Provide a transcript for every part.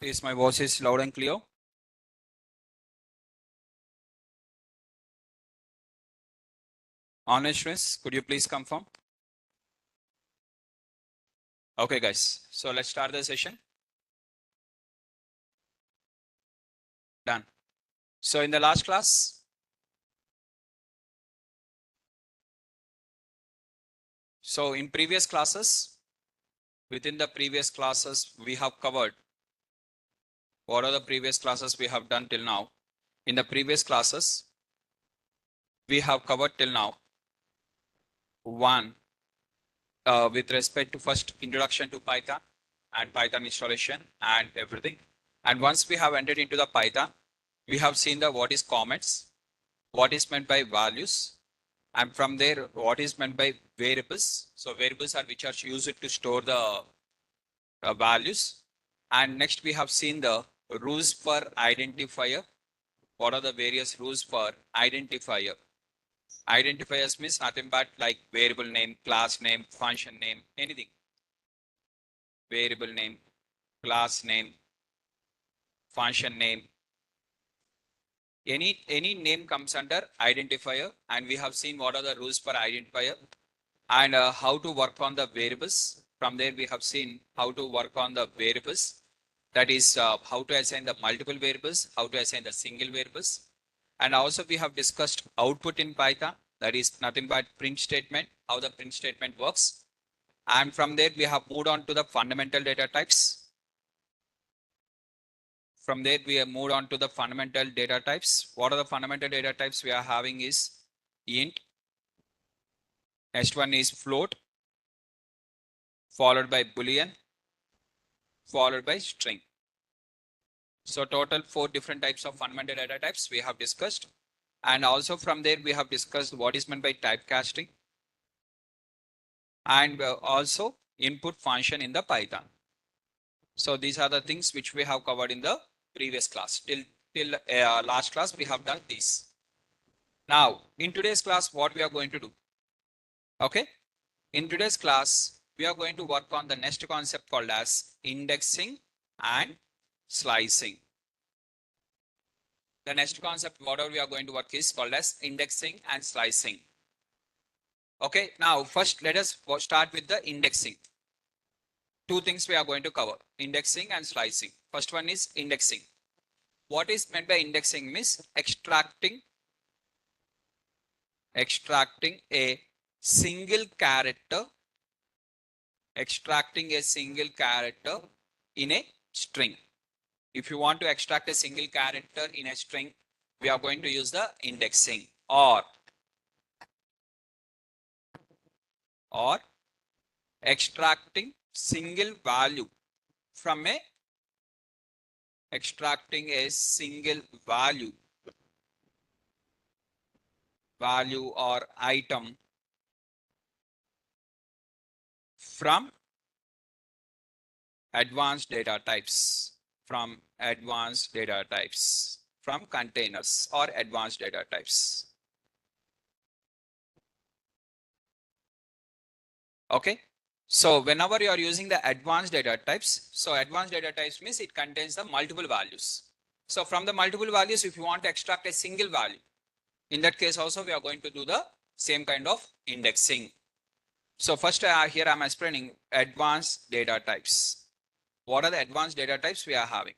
Is my voice is loud and clear? Honest, could you please confirm? Okay, guys. So let's start the session. Done. So in the last class, so in previous classes, within the previous classes, we have covered what are the previous classes we have done till now. In the previous classes, we have covered till now one with respect to first introduction to Python and Python installation and everything. And once we have entered into the Python, we have seen the what is comments, what is meant by values, and from there what is meant by variables. So variables are which are used to store the values. And next we have seen the rules for identifier. What are the various rules for identifier? Identifiers means nothing but like variable name, class name, function name, anything. Variable name, class name, function name. Any name comes under identifier, and we have seen what are the rules for identifier and how to work on the variables. From there, we have seen how to work on the variables. That is how to assign the multiple variables, how to assign the single variables. And also we have discussed output in Python. That is nothing but print statement, how the print statement works. And from there, we have moved on to the fundamental data types. From there, we have moved on to the fundamental data types. What are the fundamental data types we are having is int. Next one is float, followed by boolean, followed by string. So total 4 different types of fundamental data types we have discussed. And also from there, we have discussed what is meant by typecasting and also input function in the Python. So these are the things which we have covered in the previous class. Till last class, we have done this. Now, in today's class, what we are going to do? Okay. In today's class, we are going to work on the next concept called as indexing and slicing. The next concept, whatever we are going to work is called as indexing and slicing. Okay, now first let us start with the indexing. Two things we are going to cover, indexing and slicing. First one is indexing. What is meant by indexing means extracting a single character, in a string. If you want to extract a single character in a string, we are going to use the indexing or extracting single value from a value or item from advanced data types, from containers or advanced data types. Okay. So whenever you are using the advanced data types, so advanced data types means it contains the multiple values. So from the multiple values, if you want to extract a single value, in that case also we are going to do the same kind of indexing. So first here I'm explaining advanced data types. What are the advanced data types we are having?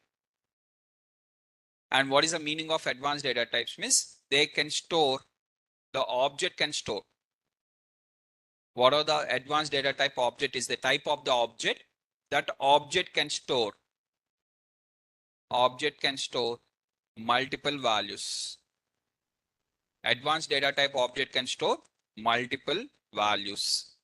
And what is the meaning of advanced data types means they can store, the object can store. What are the advanced data type object is the type of the object that object can store. Object can store multiple values. Advanced data type object can store multiple values.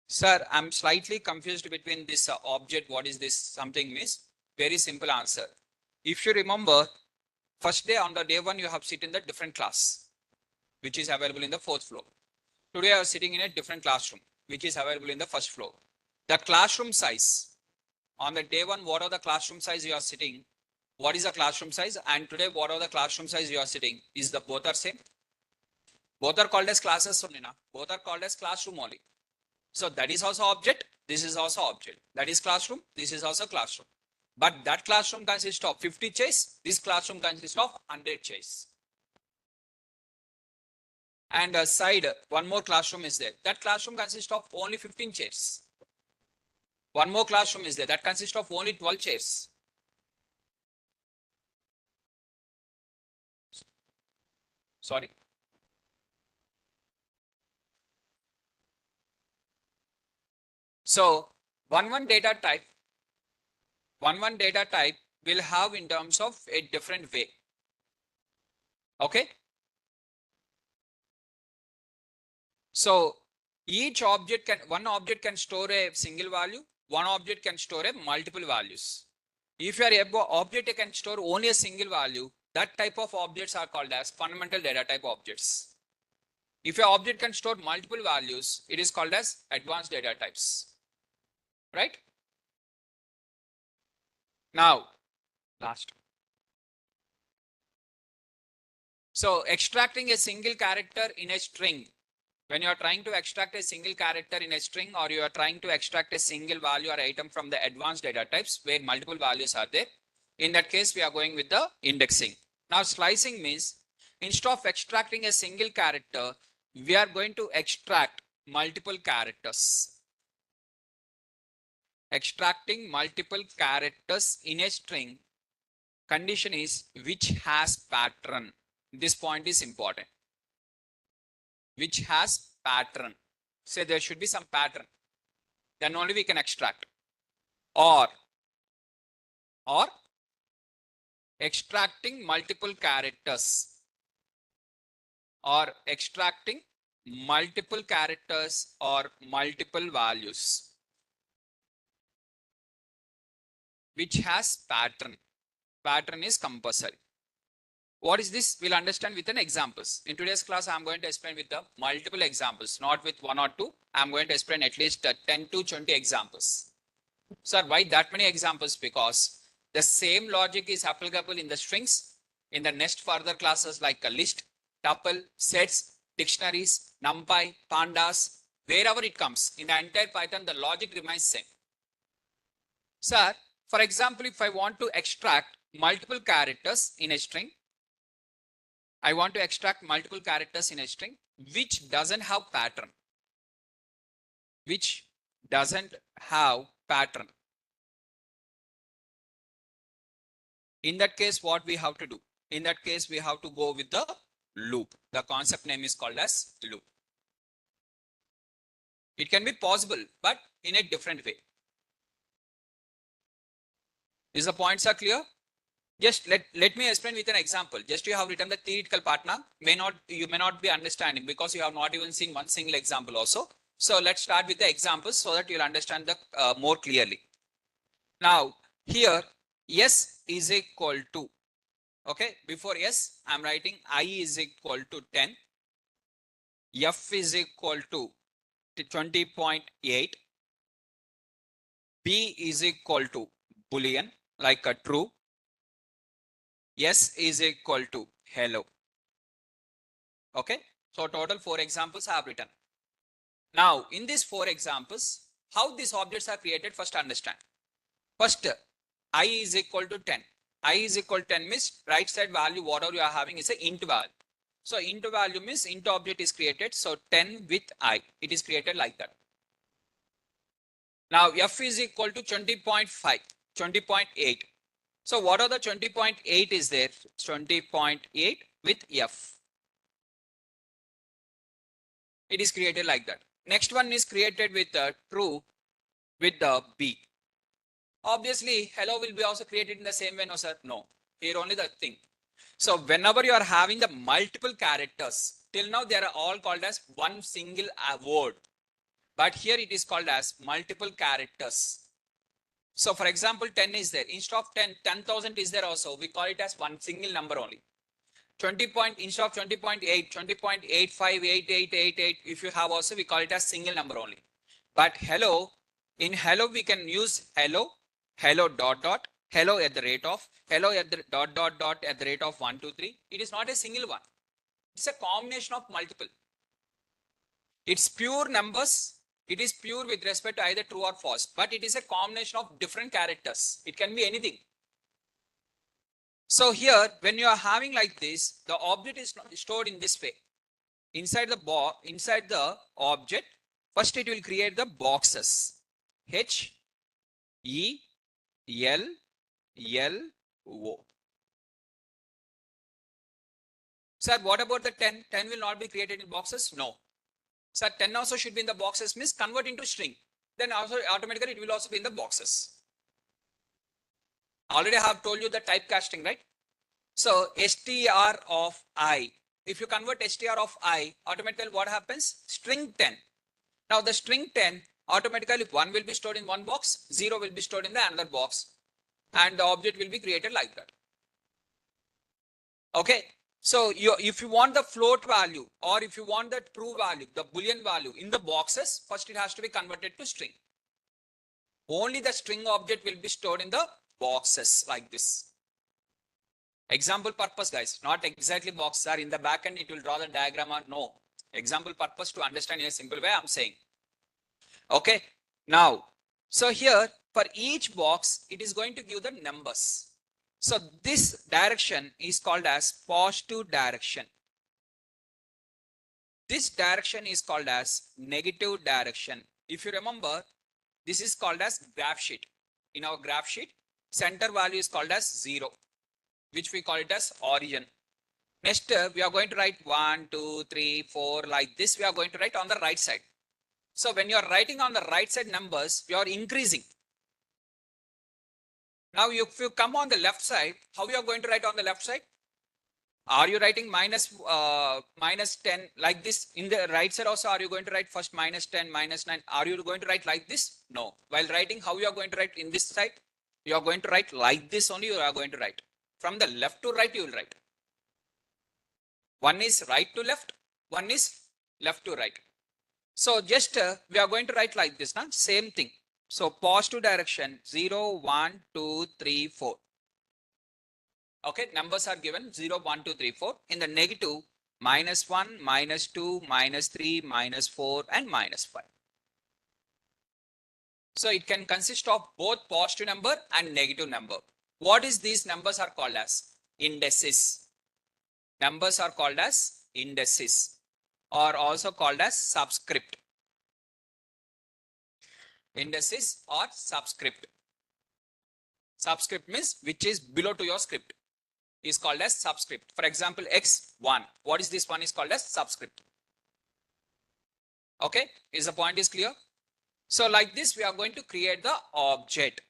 Sir, I'm slightly confused between this object. What is this something means? Very simple answer. If you remember, first day on the day one, you have sit in the different class, which is available in the 4th floor. Today I am sitting in a different classroom, which is available in the 1st floor. The classroom size on the day one, what are the classroom size you are sitting? What is the classroom size? And today, what are the classroom size you are sitting? Is the both are same? Both are called as classes only, na? Both are called as classroom only. So that is also object. This is also object. That is classroom. This is also classroom. But that classroom consists of 50 chairs. This classroom consists of 100 chairs. And aside, one more classroom is there. That classroom consists of only 15 chairs. One more classroom is there. That consists of only 12 chairs. Sorry. So one data type will have in terms of a different way. Okay. So one object can store a single value. One object can store a multiple values. If your object can store only a single value, that type of objects are called as fundamental data type objects. If your object can store multiple values, it is called as advanced data types. Right? Now, last. So extracting a single character in a string. When you are trying to extract a single character in a string, or you are trying to extract a single value or item from the advanced data types where multiple values are there, in that case, we are going with the indexing. Now, slicing means instead of extracting a single character, we are going to extract multiple characters. Extracting multiple characters in a string, condition is which has pattern. This point is important. Which has pattern. Say there should be some pattern. Then only we can extract. Or extracting multiple characters. Or extracting multiple characters or multiple values. Which has pattern. Pattern is compulsory. What is this? We'll understand with an examples. In today's class, I'm going to explain with the multiple examples, not with one or two. I'm going to explain at least 10 to 20 examples. Sir, why that many examples? Because the same logic is applicable in the strings, in the next further classes like a list, tuple, sets, dictionaries, numpy, pandas, wherever it comes. In the entire Python, the logic remains same. Sir, for example, if I want to extract multiple characters in a string, I want to extract multiple characters in a string which doesn't have pattern. Which doesn't have pattern. In that case, what we have to do? In that case, we have to go with the loop. The concept name is called as loop. It can be possible, but in a different way. Is the points are clear? Just let me explain with an example. Just you have written the theoretical part now. You may not be understanding because you have not even seen one single example also. So let's start with the examples so that you'll understand the more clearly. Now here S is equal to, okay, before S I'm writing I is equal to 10, F is equal to 20.8, B is equal to Boolean like a true, S is equal to hello. Okay, so total 4 examples I have written. Now in these 4 examples, how these objects are created, first understand. First, I is equal to 10. I is equal to 10 means right side value whatever you are having is a int value. So int value means int object is created. So 10 with I, it is created like that. Now F is equal to 20.5, 20.8. So what are the 20.8 is there? 20.8 with F. It is created like that. Next one is created with true with the B. Obviously, hello will be also created in the same way, no sir? No. Here only the thing. So whenever you are having the multiple characters, till now they are all called as one single word. But here it is called as multiple characters. So for example, 10 is there. Instead of 10, 10,000 is there also. We call it as one single number only. 20 point, instead of 20.8, 20.858888, if you have also, we call it as single number only. But hello, in hello, we can use hello, hello dot dot, hello at the rate of, hello at the dot dot dot at the rate of 1, 2, 3. It is not a single one. It's a combination of multiple. It's pure numbers It is pure with respect to either true or false, but it is a combination of different characters. It can be anything. So here, when you are having like this, the object is stored in this way. Inside the object, first it will create the boxes. H, E, L, L, O. Sir, what about the 10? 10 will not be created in boxes? No. Sir, 10 also should be in the boxes, means convert into string. Then also automatically it will also be in the boxes. Already I have told you the typecasting, right? So str of I. If you convert str of I, automatically what happens? String 10. Now the string 10, automatically 1 will be stored in one box, 0 will be stored in the another box, and the object will be created like that. Okay. So if you want the float value or if you want the true value, the boolean value in the boxes, first it has to be converted to string. Only the string object will be stored in the boxes like this. Example purpose, guys, not exactly boxes are in the back end. It will draw the diagram or no. Example purpose to understand in a simple way I'm saying. Okay. Now, so here for each box, it is going to give the numbers. So this direction is called as positive direction. This direction is called as negative direction. If you remember, this is called as graph sheet. In our graph sheet, center value is called as 0, which we call it as origin. Next, we are going to write 1, 2, 3, 4 like this. We are going to write on the right side. So when you are writing on the right side numbers, you are increasing. Now, if you come on the left side, how you are going to write on the left side? Are you writing minus 10 like this? In the right side also, are you going to write first minus 10, minus 9? Are you going to write like this? No. While writing, how you are going to write in this side? You are going to write like this only. You are going to write. From the left to right, you will write. One is right to left. One is left to right. So just we are going to write like this. Now, same thing. So positive direction 0, 1, 2, 3, 4. Okay, numbers are given 0, 1, 2, 3, 4. In the negative, minus 1, minus 2, minus 3, minus 4, and minus 5. So it can consist of both positive number and negative number. What is these numbers are called as? Indices. Numbers are called as indices or also called as subscript. Indices or subscript. Subscript means which is below to your script is called as subscript. For example, x1. What is this one is called as subscript. Okay, is the point is clear? So like this, we are going to create the object.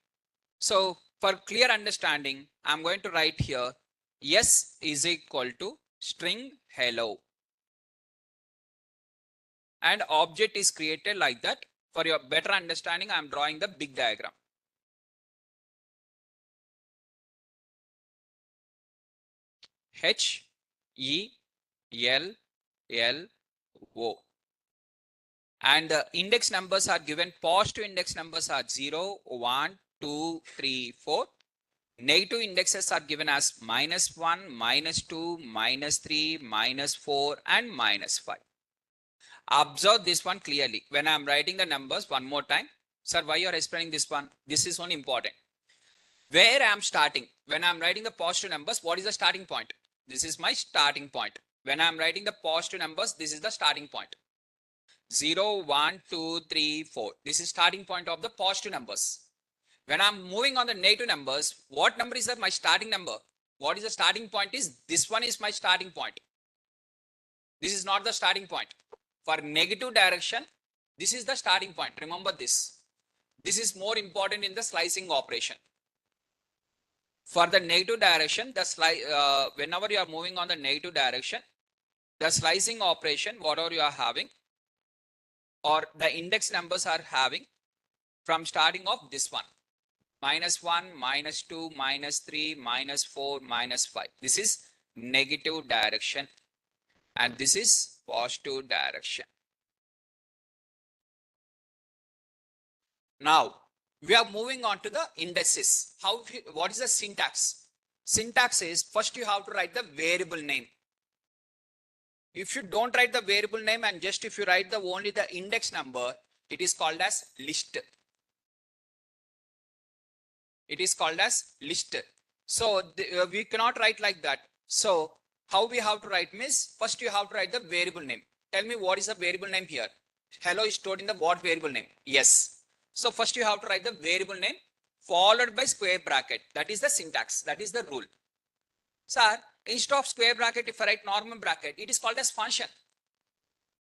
So for clear understanding, I'm going to write here s is equal to string hello. And object is created like that. For your better understanding, I'm drawing the big diagram. H, E, L, L, O. And the index numbers are given. Positive index numbers are 0, 1, 2, 3, 4. Negative indexes are given as minus 1, minus 2, minus 3, minus 4, and minus 5. Observe this one clearly. When I'm writing the numbers one more time. Sir, why you are explaining this one? This is only important. Where I am starting. When I'm writing the positive numbers, what is the starting point? This is my starting point. When I'm writing the positive numbers, this is the starting point. 0, 1, 2, 3, 4. This is starting point of the positive numbers. When I'm moving on the negative numbers, what number is my starting number? What is the starting point is? This one is my starting point. This is not the starting point. For negative direction, this is the starting point. Remember this. This is more important in the slicing operation. For the negative direction, whenever you are moving on the negative direction, the slicing operation, whatever you are having, or the index numbers are having from starting of this one. Minus 1, minus 2, minus 3, minus 4, minus 5. This is negative direction. And this is positive direction. Now, we are moving on to the indices. What is the syntax? Syntax is first you have to write the variable name. If you don't write the variable name and just if you write the only the index number, It is called as list. It is called as list. So we cannot write like that. So how we have to write means first you have to write the variable name. Tell me what is the variable name here. Hello is stored in the what variable name? Yes. So first you have to write the variable name followed by square bracket. That is the syntax. That is the rule. Sir, instead of square bracket, if I write normal bracket, it is called as function.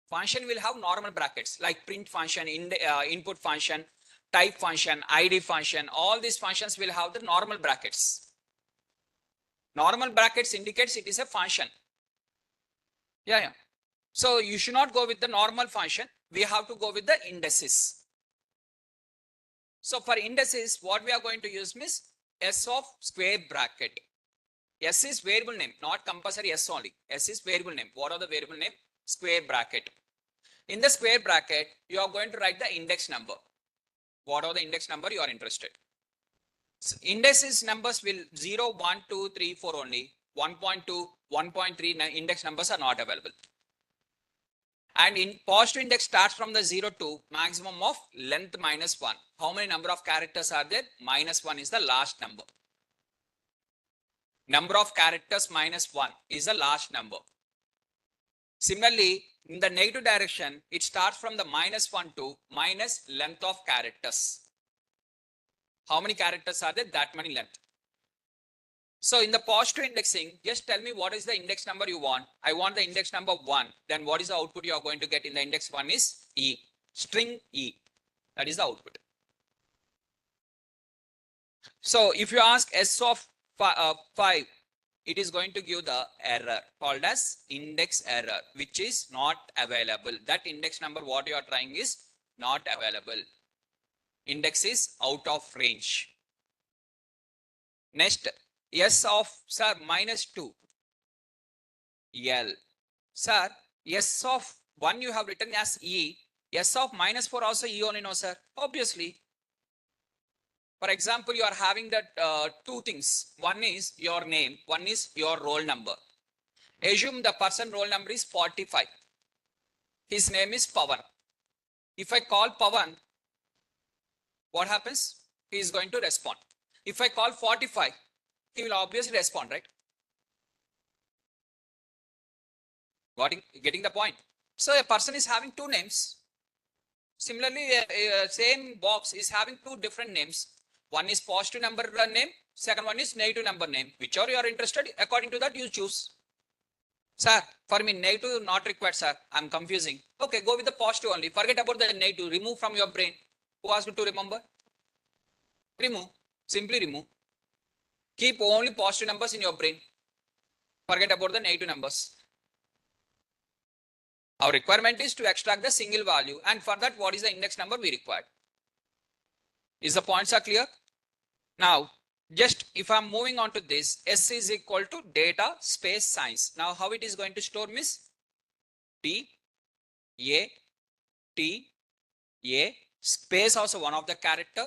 Function will have normal brackets like print function, input function, type function, id function. All these functions will have the normal brackets. Normal brackets indicates it is a function. Yeah. So you should not go with the normal function. We have to go with the indices. So for indices, what we are going to use is s of square bracket. S is variable name, not compulsory S only. S is variable name. What are the variable name? Square bracket. In the square bracket, you are going to write the index number. What are the index number you are interested? So indices numbers will 0, 1, 2, 3, 4 only. 1.2, 1.3 index numbers are not available. And in positive index starts from the 0 to maximum of length minus 1. How many number of characters are there? Minus 1 is the last number. Number of characters minus 1 is the last number. Similarly, in the negative direction, it starts from the minus 1 to minus length of characters. How many characters are there? That many length. So in the positive indexing, just tell me what is the index number you want. I want the index number 1. Then what is the output you are going to get in the index 1 is E. String E. That is the output. So if you ask S of 5, it is going to give the error called as index error, which is not available. That index number what you are trying is not available. Index is out of range. Next, S of sir minus 2. L. Sir, S of 1 you have written as E. S of minus 4 also E only, no sir. Obviously. For example, you are having that two things. One is your name. One is your roll number. Assume the person roll number is 45. His name is Pawan. If I call Pawan, what happens? He is going to respond. If I call 45, he will obviously respond, right? Getting the point? So a person is having two names. Similarly, same box is having two different names. One is positive number name, second one is negative number name. Whichever you are interested, according to that you choose. Sir, for me negative not required, sir. I'm confusing. Okay, go with the positive only. Forget about the negative. Remove from your brain. Who asked you to remember? Remove. Simply remove. Keep only positive numbers in your brain. Forget about the negative numbers. Our requirement is to extract the single value, and for that, what is the index number we require? Is the points are clear? Now, just if I'm moving on to this, S is equal to data space size. Now, how it is going to store means D, A, T, A, space also one of the character.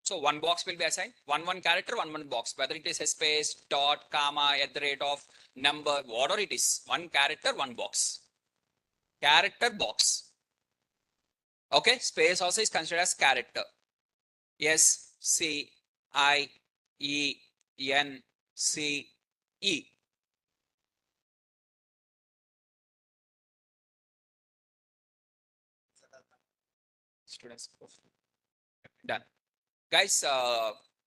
So one box will be assigned, one character, one box, whether it is a space, dot, comma, at the rate of number, whatever it is, one character, one box. Character box. Okay, space also is considered as character. S, C, I, E, N, C, E. Students, done. Guys,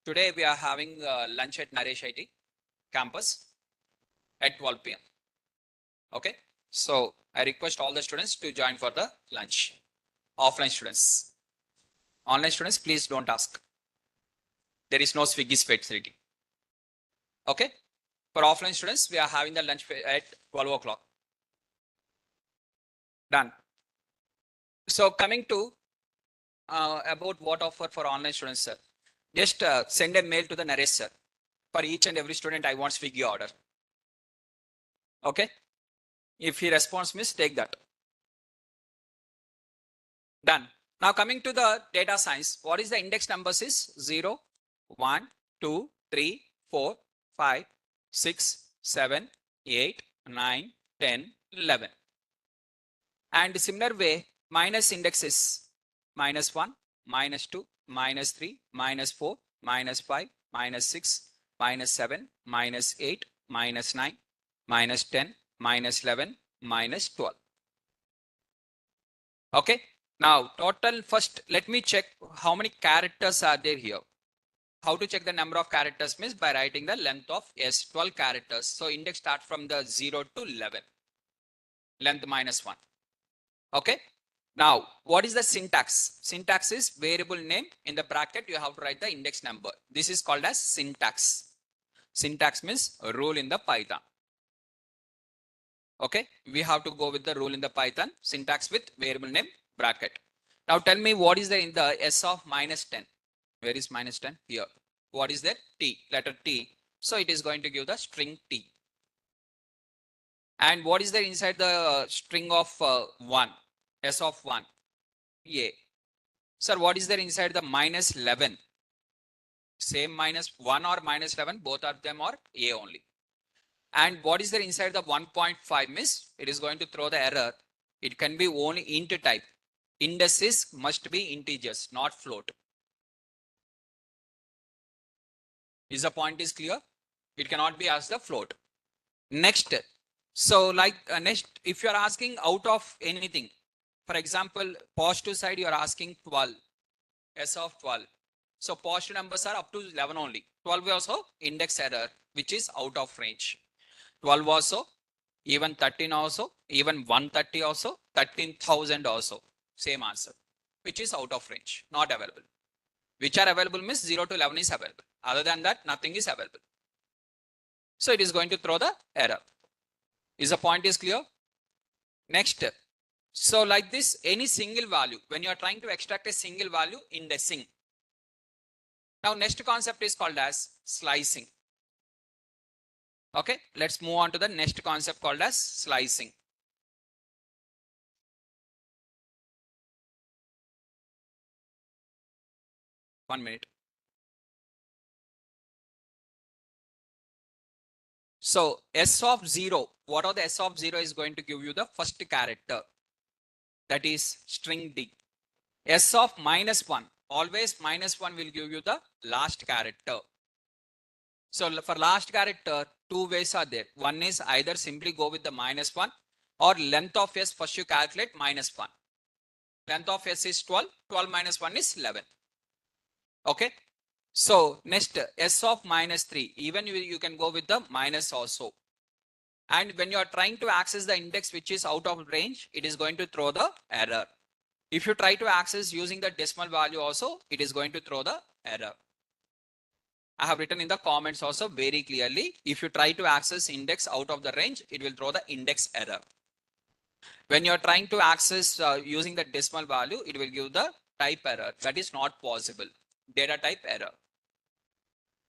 today we are having lunch at Naresh IT campus at 12 p.m. Okay, so I request all the students to join for the lunch. Offline students. Online students, please don't ask. There is no Swiggy facility. Okay, for offline students, we are having the lunch at 12 o'clock. Done. So coming to about what offer for online students, sir. Just send a mail to the Naresh, sir. For each and every student, I want Swiggy order. Okay. If he responds, miss, take that. Done. Now coming to the data science, what is the index numbers is 0, 1, 2, 3, 4, 5, 6, 7, 8, 9, 10, 11. And similar way, minus indexes minus 1, minus 2, minus 3, minus 4, minus 5, minus 6, minus 7, minus 8, minus 9, minus 10, minus 11, minus 12. Okay. Now total first, let me check how many characters are there here. How to check the number of characters means by writing the length of S, 12 characters. So index start from the 0 to 11, length minus 1. Okay. Now, what is the syntax? Syntax is variable name. In the bracket, you have to write the index number. This is called as syntax. Syntax means rule in the Python. Okay. We have to go with the rule in the Python. Syntax with variable name bracket. Now tell me what is the in the S of minus 10. Where is minus 10? Here. What is that? T, letter T. So it is going to give the string T. And what is there inside the string of 1? S of 1? A. Sir, what is there inside the minus 11? Same minus 1 or minus 11, both of them are A only. And what is there inside the 1.5 means it is going to throw the error. It can be only int type. Indices must be integers, not float. Is the point is clear? It cannot be as the float. Next. So like next, if you are asking out of anything, for example, positive side, you are asking 12, S of 12. So positive numbers are up to 11 only. 12 also index error, which is out of range. 12 also, even 13 also, even 130 also, 13,000 also, same answer, which is out of range, not available. Which are available means 0 to 11 is available. Other than that, nothing is available. So it is going to throw the error. Is the point is clear? Next. So like this, any single value, when you are trying to extract a single value, indexing. Now next concept is called as slicing. Okay, let's move on to the next concept called as slicing. One minute. So S of 0, what are the S of 0 is going to give you the first character, that is string D. S of minus 1, always minus 1 will give you the last character. So for last character, two ways are there. One is either simply go with the minus 1 or length of S, first you calculate minus 1. Length of S is 12, 12 minus 1 is 11. Okay. So next S of minus 3, even you can go with the minus also. And when you are trying to access the index which is out of range, it is going to throw the error. If you try to access using the decimal value also, it is going to throw the error. I have written in the comments also very clearly. If you try to access index out of the range, it will throw the index error. When you are trying to access using the decimal value, it will give the type error. That is not possible. Data type error.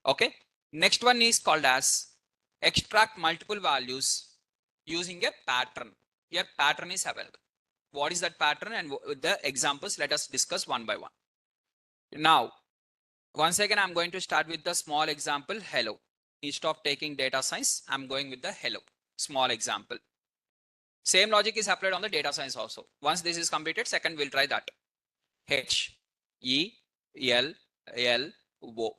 Okay. Next one is called as extract multiple values using a pattern. Here pattern is available. What is that pattern and the examples? Let us discuss one by one. Now, once again, I'm going to start with the small example, hello. Instead of taking data science, I'm going with the hello, small example. Same logic is applied on the data science also. Once this is completed, second we'll try that. H, E, L, L, O.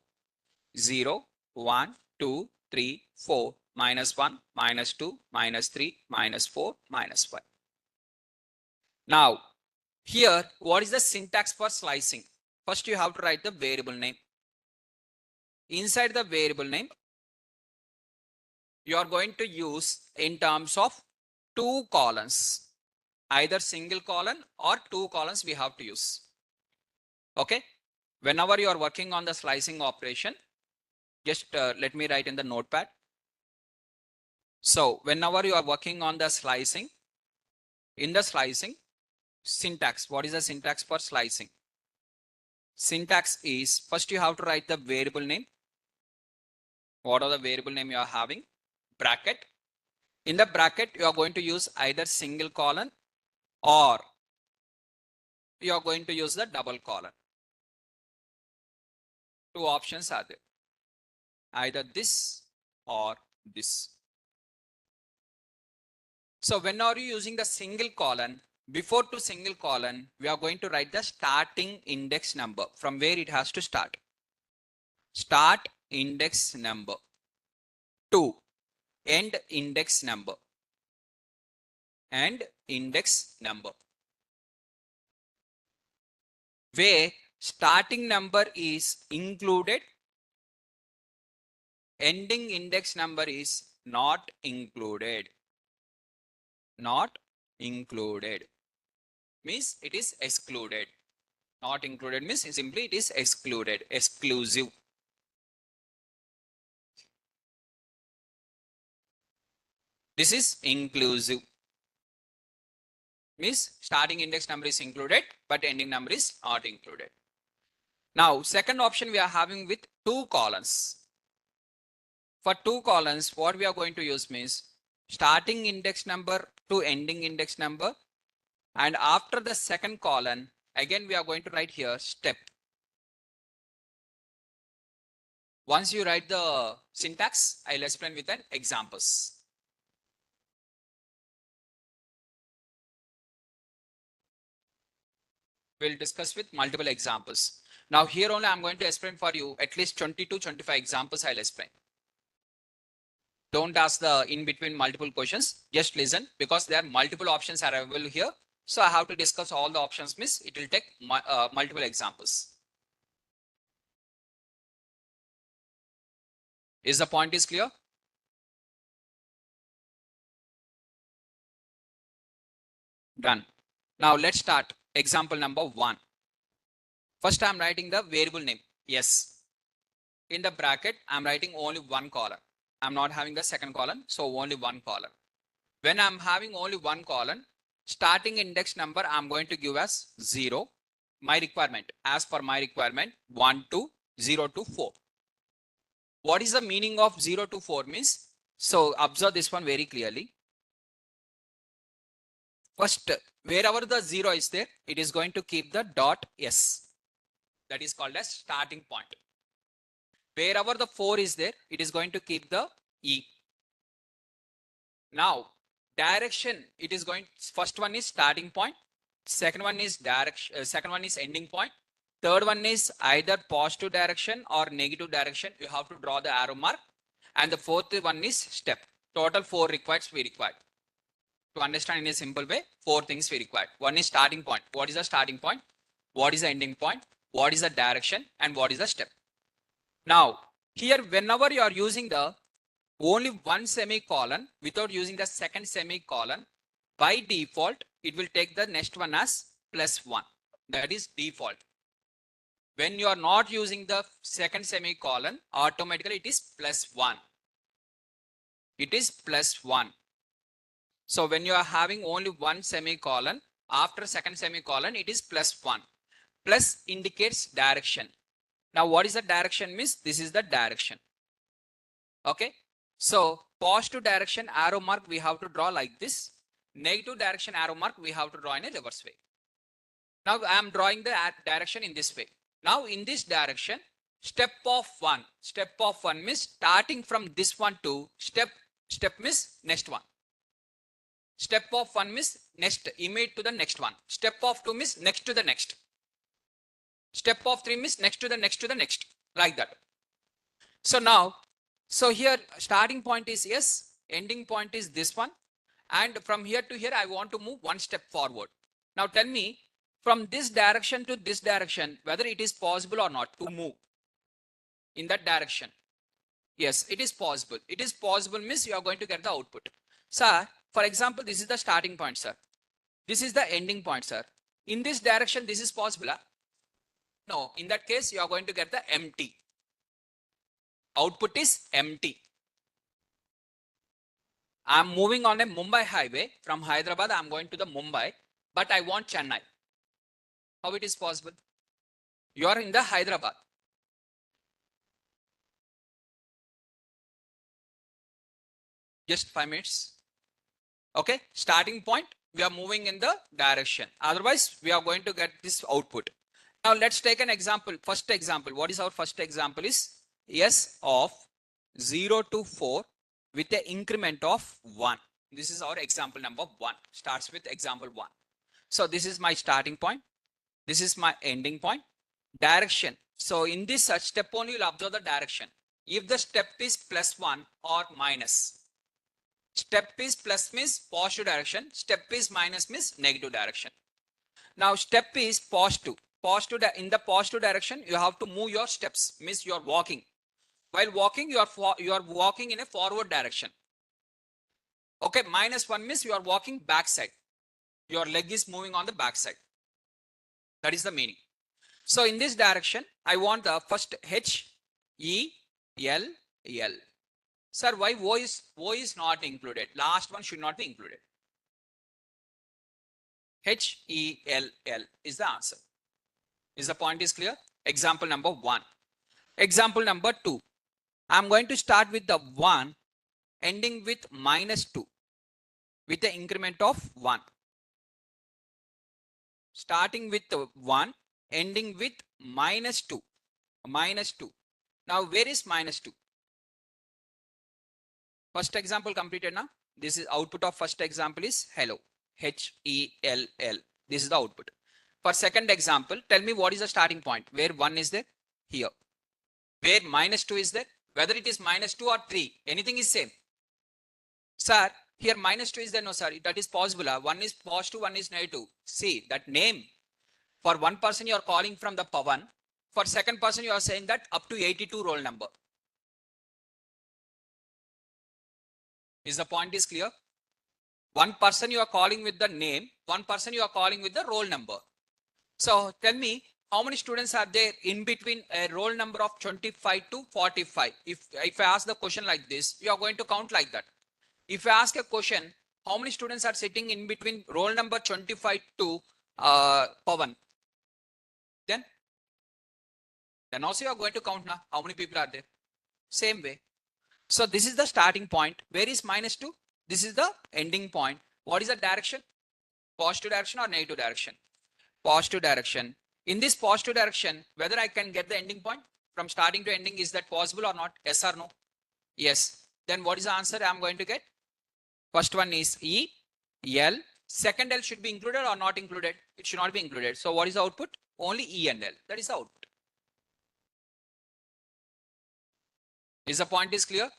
0, 1, 2, 3, 4, minus 1, minus 2, minus 3, minus 4, minus 5. Now, here, what is the syntax for slicing? First, you have to write the variable name. Inside the variable name, you are going to use in terms of two columns, either single column or two columns we have to use. Okay. Whenever you are working on the slicing operation, just let me write in the notepad. So whenever you are working on the slicing, in the slicing syntax, what is the syntax for slicing? Syntax is first you have to write the variable name. What are the variable name you are having? Bracket. In the bracket, you are going to use either single colon or you are going to use the double colon. Two options are there. Either this or this. So when are you using the single colon, Before to single colon, we are going to write the starting index number from where it has to start. Start index number to end index number and index number, where starting number is included, ending index number is not included. Not included means it is excluded. Not included means simply it is excluded, exclusive. This is inclusive. Means starting index number is included, but ending number is not included. Now, second option we are having with two columns. For two columns, what we are going to use means starting index number to ending index number. And after the second column, again, we are going to write here step. Once you write the syntax, I'll explain with an examples. We'll discuss with multiple examples. Now here only I'm going to explain for you at least 20 to 25 examples I'll explain. Don't ask the in between multiple questions. Just listen because there are multiple options are available here. So I have to discuss all the options means it will take multiple examples. Is the point is clear? Done. Now let's start example number 1. First I'm writing the variable name. Yes. In the bracket, I'm writing only one column. I'm not having the second column, so only one column. When I'm having only one column, starting index number, I'm going to give as 0. My requirement, as per my requirement, 1 to 0 to 4. What is the meaning of 0 to 4 means? So observe this one very clearly. First, wherever the 0 is there, it is going to keep the dot s. That is called as starting point. Wherever the 4 is there, it is going to keep the E. Now, direction, it is going, first one is starting point. Second one is direction, second one is ending point. Third one is either positive direction or negative direction. You have to draw the arrow mark. And the fourth one is step. Total 4 requires we require. To understand in a simple way, 4 things we require. One is starting point. What is the starting point? What is the ending point? What is the direction? And what is the step? Now, here whenever you are using the only one semicolon without using the second semicolon, by default, it will take the next one as +1. That is default. When you are not using the second semicolon, automatically it is +1. It is +1. So when you are having only one semicolon, after second semicolon, it is +1. Plus indicates direction. Now, what is the direction means? This is the direction. Okay. So positive direction arrow mark we have to draw like this. Negative direction arrow mark we have to draw in a reverse way. Now I am drawing the direction in this way. Now in this direction, step of 1. Step of 1 means starting from this one to step means next one. Step of 1 means next, immediate to the next one. Step of 2 means next to the next. Step of 3 means next to the next to the next, like that. So now, so here starting point is yes, ending point is this one. And from here to here, I want to move one step forward. Now tell me, from this direction to this direction, whether it is possible or not to move in that direction. Yes, it is possible. It is possible means you are going to get the output. Sir, for example, this is the starting point, sir. This is the ending point, sir. In this direction, this is possible. Huh? No, in that case, you are going to get the empty. Output is empty. I'm moving on a Mumbai highway. From Hyderabad, I'm going to the Mumbai, but I want Chennai. How it is possible? You are in the Hyderabad. Just 5 minutes. Okay, starting point, we are moving in the direction. Otherwise, we are going to get this output. Now, let's take an example. First example. What is our first example is S of 0 to 4 with the increment of 1. This is our example number 1. Starts with example 1. So this is my starting point. This is my ending point. Direction. So in this such step only you'll observe the direction. If the step is +1 or minus. Step is plus means positive direction. Step is minus means negative direction. Now step is positive. In the positive direction, you have to move your steps. Means you are walking. While walking, you are walking in a forward direction. Okay, -1 means you are walking backside. Your leg is moving on the backside. That is the meaning. So in this direction, I want the first H, E, L, L. Sir, why O is not included? Last one should not be included. H, E, L, L is the answer. Is the point is clear? Example number 1. Example number 2. I'm going to start with the 1 ending with -2 with the increment of 1. Starting with the 1 ending with -2. -2. Now where is -2? First example completed now. This is output of first example is hello. H-E-L-L. This is the output. For second example, tell me what is the starting point? Where 1 is there? Here. Where -2 is there? Whether it is -2 or 3, anything is same. Sir, here -2 is there? No, sir. That is possible. One is positive, one is negative. See, that name. For one person, you are calling from the Pavan. For second person, you are saying that up to 82 roll number. Is the point is clear? One person you are calling with the name, one person you are calling with the roll number. So tell me, how many students are there in between a roll number of 25 to 45? If I ask the question like this, you are going to count like that. If I ask a question, how many students are sitting in between roll number 25 to Pavan? Then also you are going to count now. How many people are there? Same way. So this is the starting point. Where is -2? This is the ending point. What is the direction? Positive direction or negative direction? Positive direction. In this positive direction, whether I can get the ending point from starting to ending, is that possible or not? Yes or no? Yes. Then what is the answer I'm going to get? First one is E, L. Second L should be included or not included? It should not be included. So what is the output? Only E and L. That is the output. Is the point is clear?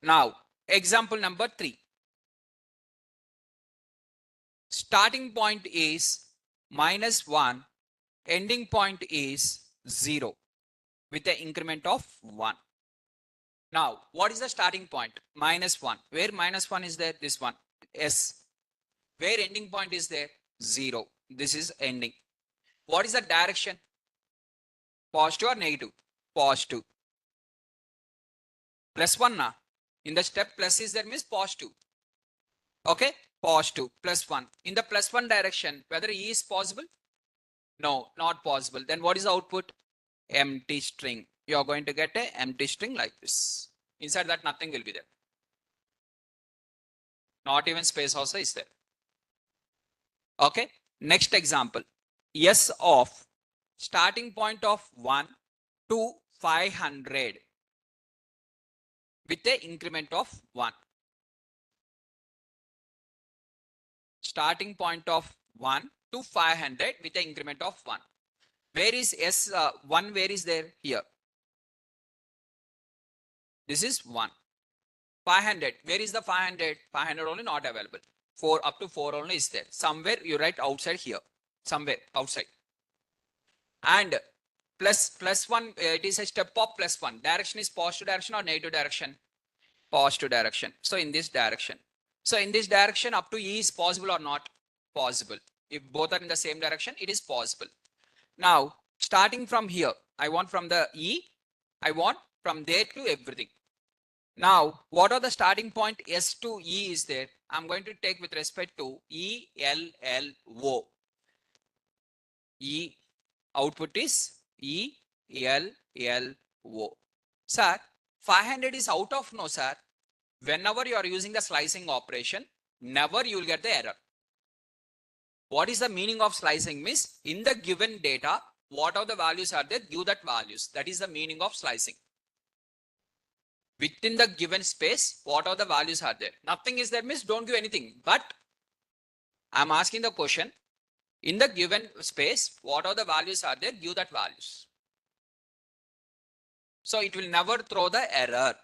Now, example number 3. Starting point is -1, ending point is 0 with the increment of 1. Now, what is the starting point? -1. Where -1 is there? This one. S. Where ending point is there? 0. This is ending. What is the direction? Positive or negative? Positive. +1 na. In the step plus is there means positive. Okay? Positive. +1. In the +1 direction, whether E is possible? No, not possible. Then what is the output? Empty string. You are going to get an empty string like this. Inside that nothing will be there. Not even space also is there. Okay. Next example. S of starting point of 1 to 500 with the increment of 1. Starting point of 1 to 500 with the increment of 1. Where is S1? Where is there? Here. This is 1. 500. Where is the 500? 500 only not available. 4 up to 4 only is there. Somewhere you write outside here. Somewhere outside. And +1, it is a step of +1. Direction is positive direction or negative direction? Positive direction. So in this direction. So in this direction up to E is possible or not? Possible. If both are in the same direction, it is possible. Now, starting from here, I want from the E, I want from there to everything. Now, what are the starting point? S to E is there. I'm going to take with respect to E, L, L, O. E, output is E, L, L, O. Sir, 500 is out of no, sir. Whenever you are using the slicing operation, never you will get the error. What is the meaning of slicing? Means in the given data, what are the values are there? Give that values. That is the meaning of slicing. Within the given space, what are the values are there? Nothing is there means don't give anything. But I'm asking the question, In the given space, what are the values are there, give that values. So it will never throw the error.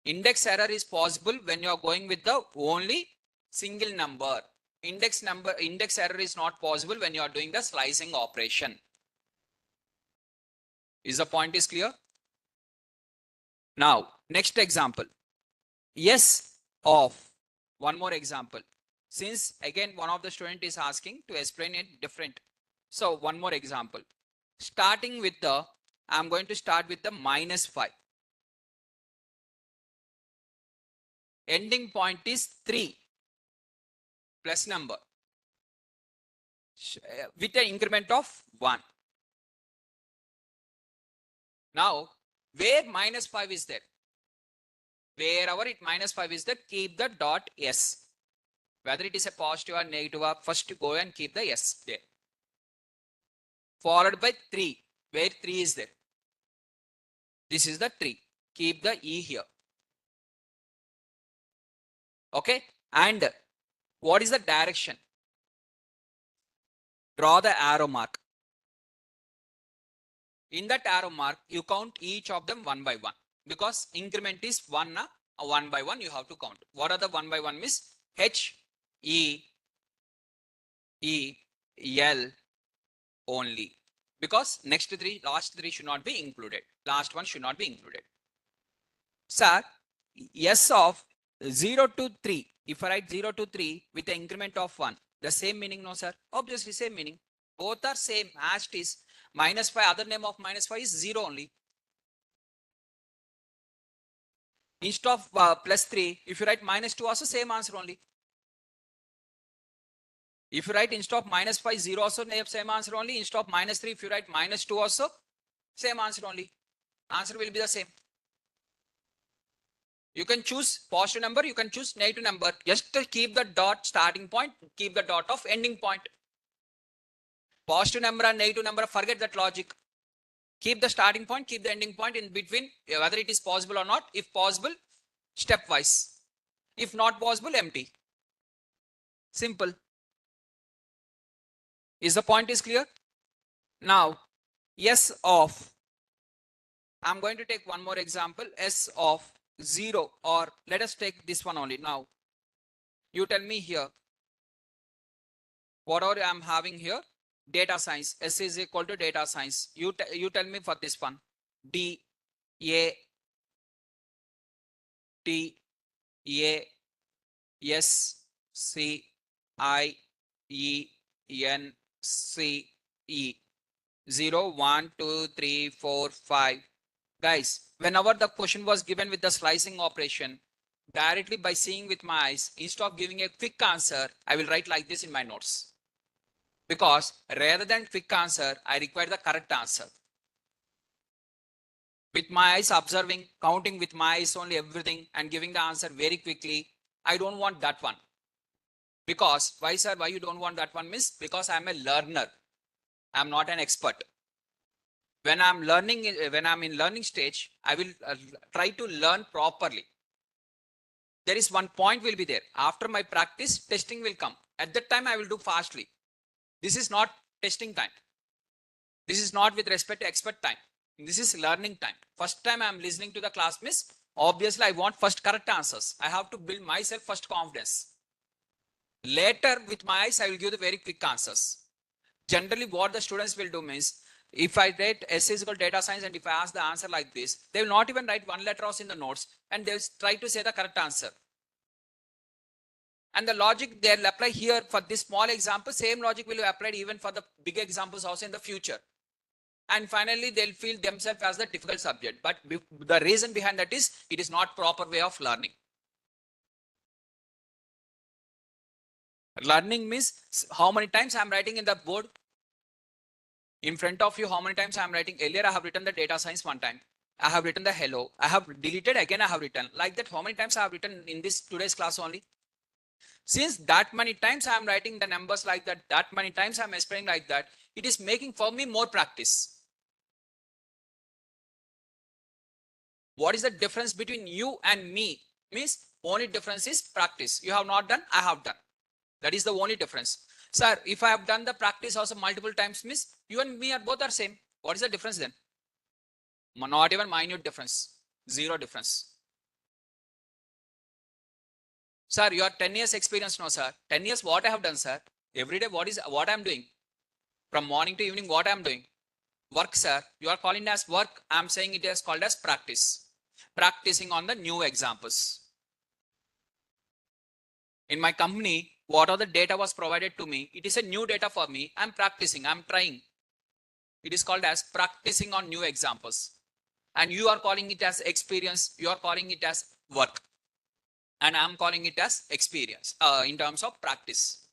Index error is possible when you are going with the only single number. Index error is not possible when you are doing the slicing operation. Is the point is clear? Now, next example. Yes of. One more example. Since again one of the student is asking to explain it different. So one more example. Starting with the, I'm going to start with the -5. Ending point is 3 plus number with an increment of 1. Now, where -5 is there? Wherever it -5 is there, keep the dot s. Whether it is a positive or negative, first go and keep the s there. Followed by 3. Where 3 is there? This is the 3. Keep the e here. Okay. And what is the direction? Draw the arrow mark. In that arrow mark, you count each of them one by one. Because increment is 1, one by one you have to count. What are the one by one means? H, E, E, L only. Because last three should not be included. Last one should not be included. Sir, S of 0 to 3. If I write 0 to 3 with an increment of 1, the same meaning, no sir? Obviously same meaning. Both are same as it is. -5, other name of -5 is 0 only. Instead of +3, if you write -2 also same answer only. If you write instead of -5, 0 also same answer only. Instead of -3, if you write -2 also same answer only. Answer will be the same. You can choose positive number, you can choose negative number. Just to keep the dot starting point, keep the dot of ending point. Positive number and negative number, forget that logic. Keep the starting point, keep the ending point in between, whether it is possible or not. If possible, stepwise. If not possible, empty. Simple. Is the point is clear? Now, S of, I'm going to take one more example, S of 0, or let us take this one only. Now, you tell me here, whatever I'm having here, data science, S is equal to data science. You tell me for this one, D, A, T, A, S, C, I, E, N, C, E. 0, 1, 2, 3, 4, 5. Guys, whenever the question was given with the slicing operation, directly by seeing with my eyes, instead of giving a quick answer, I will write like this in my notes. Because rather than quick answer, I require the correct answer. With my eyes observing, counting with my eyes only everything and giving the answer very quickly, I don't want that one. Because, why sir, why you don't want that one means? Because I'm a learner. I'm not an expert. When I'm learning, when I'm in learning stage, I will try to learn properly. There is one point will be there. After my practice, testing will come. At that time, I will do fastly. This is not testing time. This is not with respect to expert time. This is learning time. First time I'm listening to the class miss, obviously I want first correct answers. I have to build myself first confidence. Later with my eyes, I will give the very quick answers. Generally what the students will do means, if I write S is equal to data science and if I ask the answer like this, they will not even write one letter else in the notes and they will try to say the correct answer. And the logic they'll apply here for this small example, same logic will be applied even for the big examples also in the future. And finally, they'll feel themselves as the difficult subject. But the reason behind that is, it is not proper way of learning. Learning means how many times I'm writing in the board. In front of you, how many times I'm writing? Earlier, I have written the data science one time. I have written the hello. I have deleted again. I have written like that. How many times I have written in this today's class only? Since that many times I'm writing the numbers like that, that many times I'm explaining like that, it is making for me more practice. What is the difference between you and me? Means only difference is practice. You have not done, I have done. That is the only difference. Sir, if I have done the practice also multiple times, miss, you and me are both are same. What is the difference then? Not even minute difference. Zero difference. Sir, you are 10 years experience now, sir. 10 years what I have done, sir. Every day what I am doing? From morning to evening, what I am doing? Work, sir. You are calling as work. I am saying it is called as practice. Practicing on the new examples. In my company, what are the data was provided to me? It is a new data for me. I'm practicing. I'm trying. It is called as practicing on new examples. And you are calling it as experience. You are calling it as work. And I'm calling it as experience in terms of practice.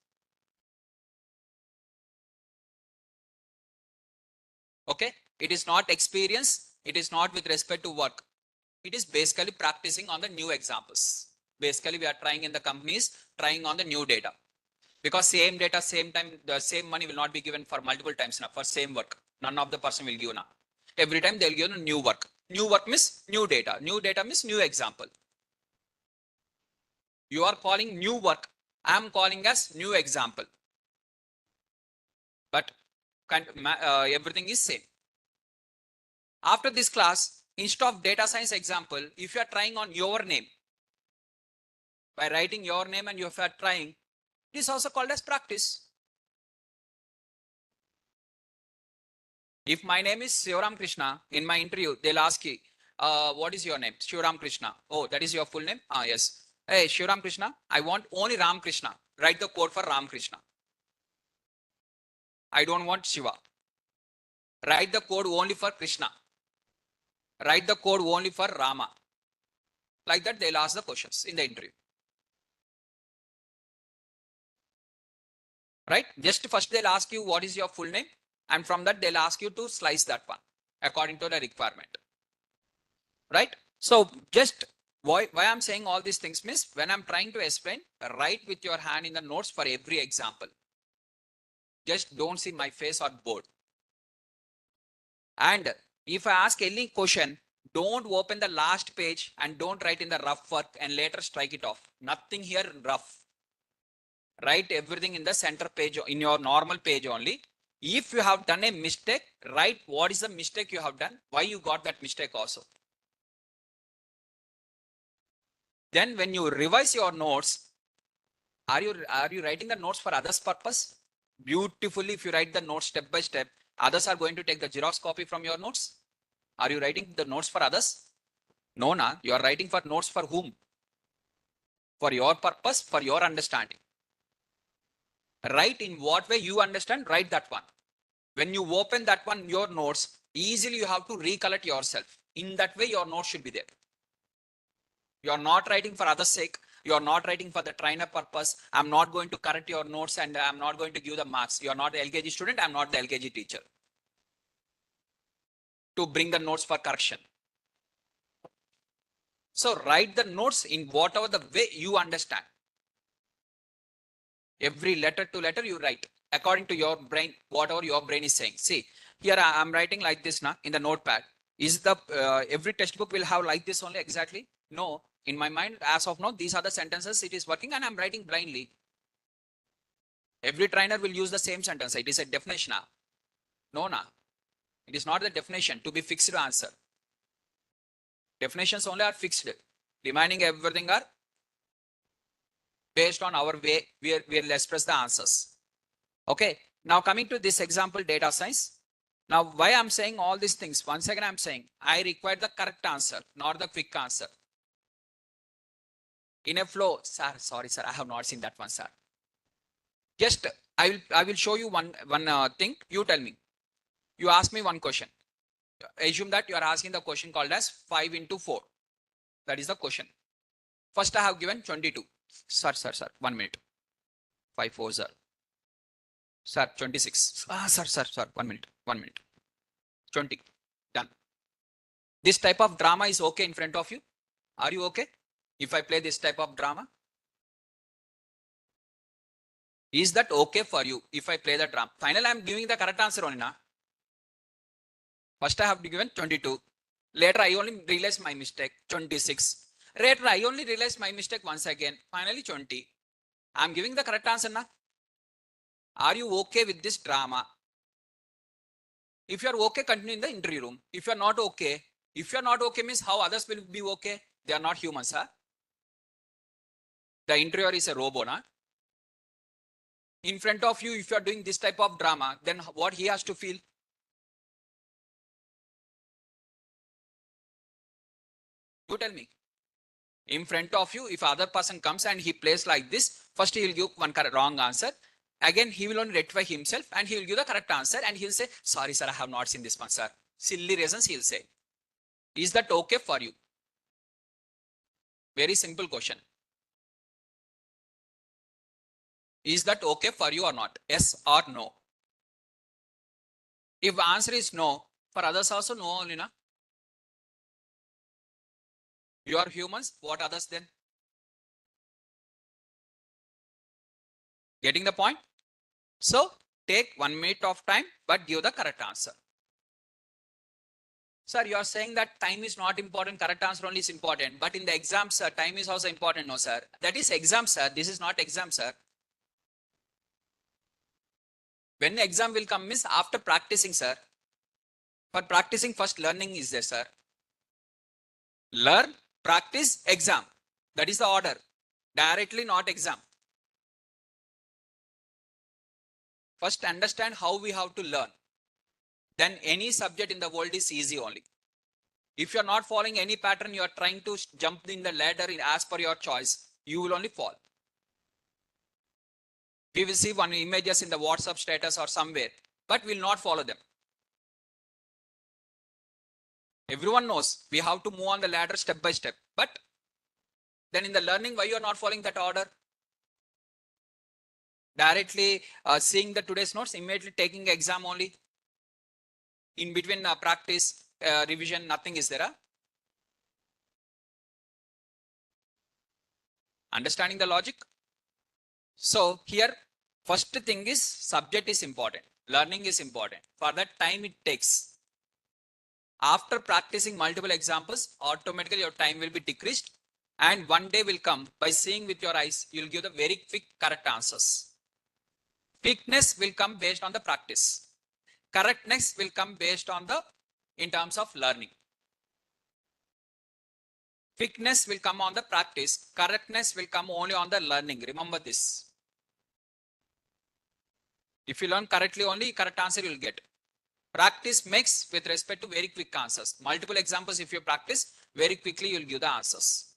Okay. It is not experience. It is not with respect to work. It is basically practicing on the new examples. Basically, we are trying in the companies, trying on the new data. Because same data, same time, the same money will not be given for multiple times now for same work. None of the person will give now. Every time they'll give new work. New work means new data. New data means new example. You are calling new work. I am calling as new example. But everything is same. After this class, instead of data science example, if you are trying on your name, by writing your name and you are trying, it is also called as practice. If my name is Shivaram Krishna, in my interview, they'll ask you, what is your name? Shivaram Krishna. Oh, that is your full name? Ah, yes. Hey, Shivaram Krishna, I want only Ram Krishna. Write the code for Ram Krishna. I don't want Shiva. Write the code only for Krishna. Write the code only for Rama. Like that, they'll ask the questions in the interview. Right? Just first, they'll ask you what is your full name. And from that, they'll ask you to slice that one according to the requirement. Right? So just why I'm saying all these things means when I'm trying to explain, write with your hand in the notes for every example. Just don't see my face or board. And if I ask any question, don't open the last page and don't write in the rough work and later strike it off. Nothing here rough. Write everything in the center page, in your normal page only. If you have done a mistake, write what is the mistake you have done, why you got that mistake also. Then when you revise your notes, are you writing the notes for others' purpose? Beautifully, if you write the notes step by step, others are going to take the Xerox copy from your notes. Are you writing the notes for others? No, na. You are writing for notes for whom? For your purpose, for your understanding. Write in what way you understand, write that one. When you open that one, your notes, easily you have to recollect yourself. In that way, your notes should be there. You are not writing for others' sake. You are not writing for the trainer purpose. I'm not going to correct your notes and I'm not going to give the marks. You are not the LKG student. I'm not the LKG teacher. To bring the notes for correction. So write the notes in whatever the way you understand. Every letter to letter you write according to your brain, whatever your brain is saying. See, here I'm writing like this now in the notepad. Is the every textbook will have like this only exactly? No. In my mind, as of now, these are the sentences it is working and I'm writing blindly. Every trainer will use the same sentence. It is a definition. No, na. It is not the definition to be fixed answer. Definitions only are fixed. Remaining everything are based on our way we will express the answers. Okay. Now coming to this example, data science. Now why I'm saying all these things? Once again, I'm saying I require the correct answer, not the quick answer. In a flow, sir, sorry, sir, I have not seen that one, sir. Just I will show you one thing. You tell me. You ask me one question. Assume that you are asking the question called as 5 into 4. That is the question. First, I have given 22. Sir, 1 minute. 5 4 sir. Sir, 26. Sir, 1 minute. 1 minute. 20. Done. This type of drama is okay in front of you. Are you okay? If I play this type of drama? Is that okay for you if I play the drama? Finally, I am giving the correct answer only now. First, I have given 22. Later, I only realized my mistake, 26. Later, I only realized my mistake once again. Finally, 20. I am giving the correct answer now. Are you okay with this drama? If you are okay, continue in the interview room. If you are not okay, means how others will be okay? They are not humans, huh? The interviewer is a robot, huh? In front of you, if you are doing this type of drama, then what he has to feel? You tell me. In front of you, if other person comes and he plays like this, first he will give one wrong answer. Again, he will only rectify himself and he will give the correct answer and he will say, sorry, sir, I have not seen this one, sir. Silly reasons he will say. Is that okay for you? Very simple question. Is that okay for you or not? Yes or no? If answer is no, for others also no only, na? You are humans, what others then? Getting the point? So take 1 minute of time, but give the correct answer. Sir, you are saying that time is not important, correct answer only is important. But in the exam, sir, time is also important. No, sir. That is exam, sir. This is not exam, sir. When the exam will come means after practicing, sir. For practicing, first learning is there, sir. Learn, practice, exam. That is the order. Directly not exam. First understand how we have to learn. Then any subject in the world is easy only. If you are not following any pattern, you are trying to jump in the ladder as per your choice, you will only fall. We will see one images in the WhatsApp status or somewhere, but we will not follow them. Everyone knows we have to move on the ladder step by step. But then in the learning, why you are not following that order? Directly seeing the today's notes, immediately taking exam only. In between practice, revision, nothing is there. Huh? Understanding the logic? So here, first thing is subject is important. Learning is important. For that time it takes. After practicing multiple examples, automatically your time will be decreased. And one day will come by seeing with your eyes, you'll give the very quick correct answers. Quickness will come based on the practice. Correctness will come based on the, in terms of learning. Quickness will come on the practice. Correctness will come only on the learning. Remember this. If you learn correctly only, correct answer you will get. Practice makes with respect to very quick answers. Multiple examples, if you practice, very quickly you will give the answers.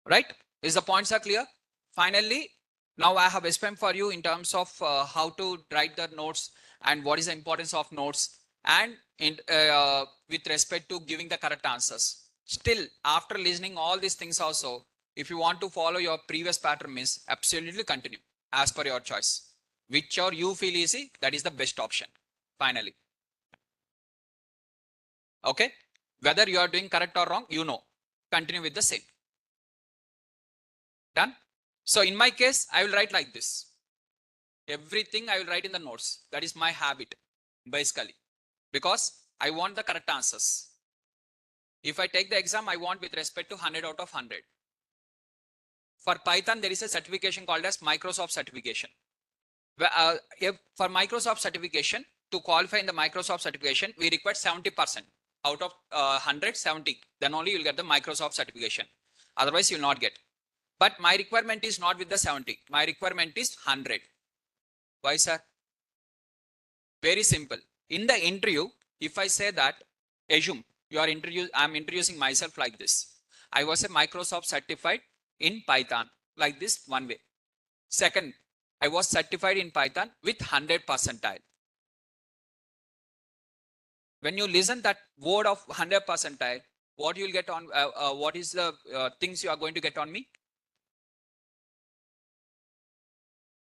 Right? Is the points are clear? Finally, now I have explained for you in terms of how to write the notes and what is the importance of notes and with respect to giving the correct answers. Still, after listening all these things also, if you want to follow your previous pattern means absolutely continue as per your choice. Whichever you feel easy, that is the best option. Finally. Okay. Whether you are doing correct or wrong, you know. Continue with the same. Done? So in my case, I will write like this. Everything I will write in the notes. That is my habit, basically. Because I want the correct answers. If I take the exam, I want with respect to 100 out of 100. For Python, there is a certification called as Microsoft certification. For Microsoft certification, to qualify in the Microsoft certification, we require 70%. Out of 100, 70. Then only you will get the Microsoft certification. Otherwise, you will not get. But my requirement is not with the 70. My requirement is 100. Why, sir? Very simple. In the interview, if I say that, assume I'm introducing myself like this. I was a Microsoft certified in Python, like this one way. Second, I was certified in Python with 100 percentile. When you listen that word of 100 percentile, what you will get on, what is the things you are going to get on me?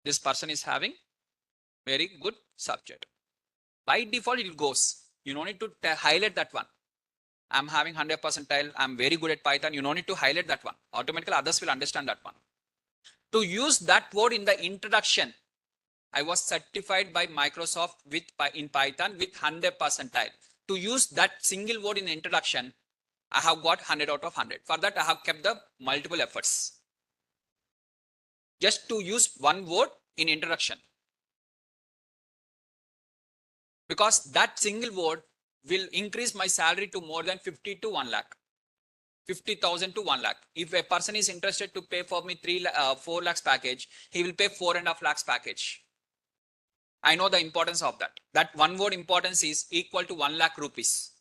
This person is having very good subject. By default, it goes. You don't need to highlight that one. I'm having 100 percentile. I'm very good at Python. You don't need to highlight that one. Automatically, others will understand that one. To use that word in the introduction, I was certified by Microsoft in Python with 100 percentile. To use that single word in the introduction, I have got 100 out of 100. For that, I have kept the multiple efforts. just to use one word in introduction, because that single word will increase my salary to more than 50 to 1 lakh. 50,000 to 1 lakh. If a person is interested to pay for me 4 lakhs package, he will pay 4.5 lakhs package. I know the importance of that. That one word importance is equal to 1 lakh rupees.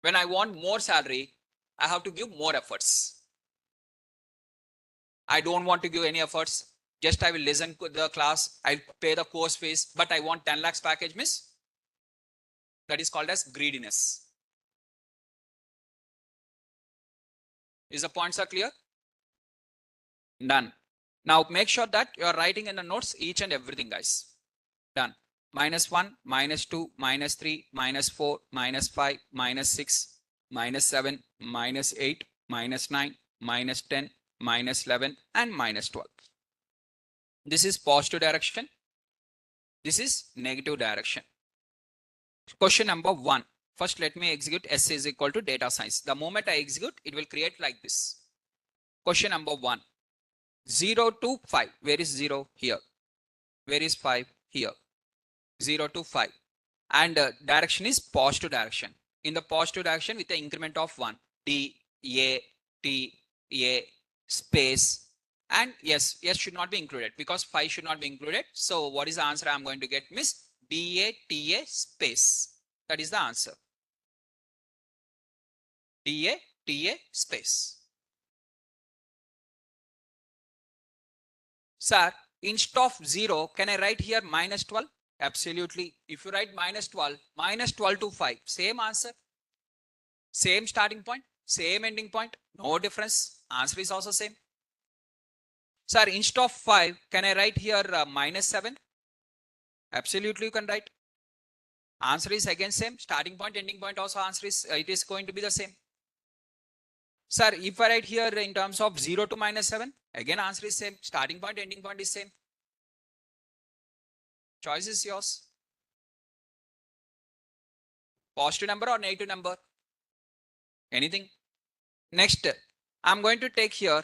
When I want more salary, I have to give more efforts. I don't want to give any efforts. Just I will listen to the class. I'll pay the course fees, but I want 10 lakhs package, miss. That is called as greediness. Is the points are clear? Done. Now make sure that you are writing in the notes each and everything, guys. Done. -1, -2, -3, -4, -5, -6, -7, -8, -9, -10, -11, and -12. This is positive direction. This is negative direction. Question number 1. First, let me execute S is equal to data science. The moment I execute, it will create like this. Question number 1. 0 to 5. Where is 0? Here. Where is 5? Here. 0 to 5. And direction is positive direction. In the positive direction with the increment of 1. D, A, T, A, space. And yes should not be included because 5 should not be included. So what is the answer I'm going to get, miss? DA, space. That is the answer. DA, space. Sir, instead of 0, can I write here -12? Absolutely. If you write -12 to 5, same answer. Same starting point, same ending point, no difference. Answer is also same. Sir, instead of 5, can I write here -7? Absolutely, you can write. Answer is again same. Starting point, ending point also answer is, it is going to be the same. Sir, if I write here in terms of 0 to -7, again answer is same. Starting point, ending point is same. Choice is yours. Positive number or negative number? Anything? Next, I'm going to take here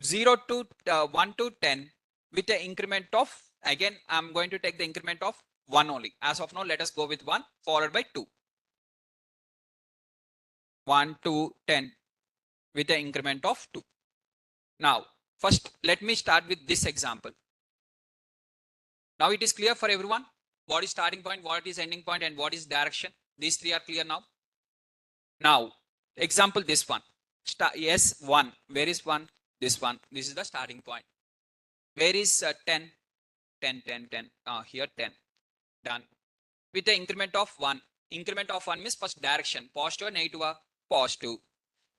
0 to 1 to 10 with the increment of, again, I'm going to take the increment of 1 only. As of now, let us go with 1 followed by 2. 1 to 10 with the increment of 2. Now, first, let me start with this example. Now it is clear for everyone what is starting point, what is ending point, and what is direction. These three are clear now. Now, example this one. Yes, 1. Where is 1? This one. This is the starting point. Where is 10? 10, 10, 10. Here 10. Done. With the increment of 1. Increment of 1 means first direction. Positive or negative? Positive.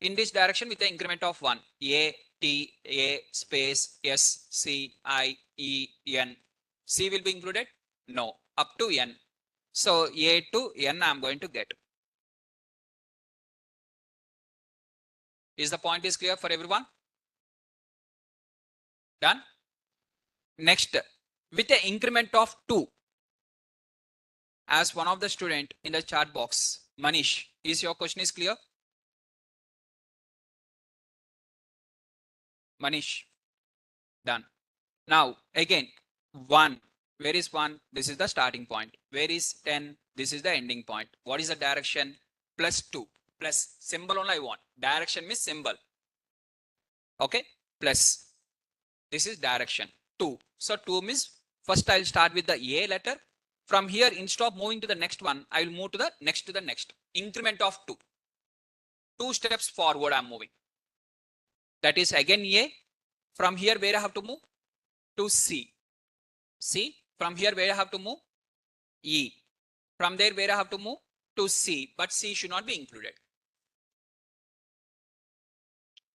In this direction with the increment of 1. A, T, A, space, S, C, I, E, N. C will be included? No. Up to N. So A to N I am going to get. Is the point is clear for everyone? Done? Next, with the increment of 2. As one of the student in the chat box, Manish, is your question is clear? Manish, done. Now again, 1. Where is 1? This is the starting point. Where is 10? This is the ending point. What is the direction? +2. Plus symbol only I want. Direction means symbol. Okay. Plus. This is direction. 2. So 2 means first I'll start with the A letter. From here, instead of moving to the next one, I will move to the next increment of 2. 2 steps forward I'm moving. That is again A. From here, where I have to move? To C. C. From here, where I have to move? E. From there, where I have to move? To C. But C should not be included.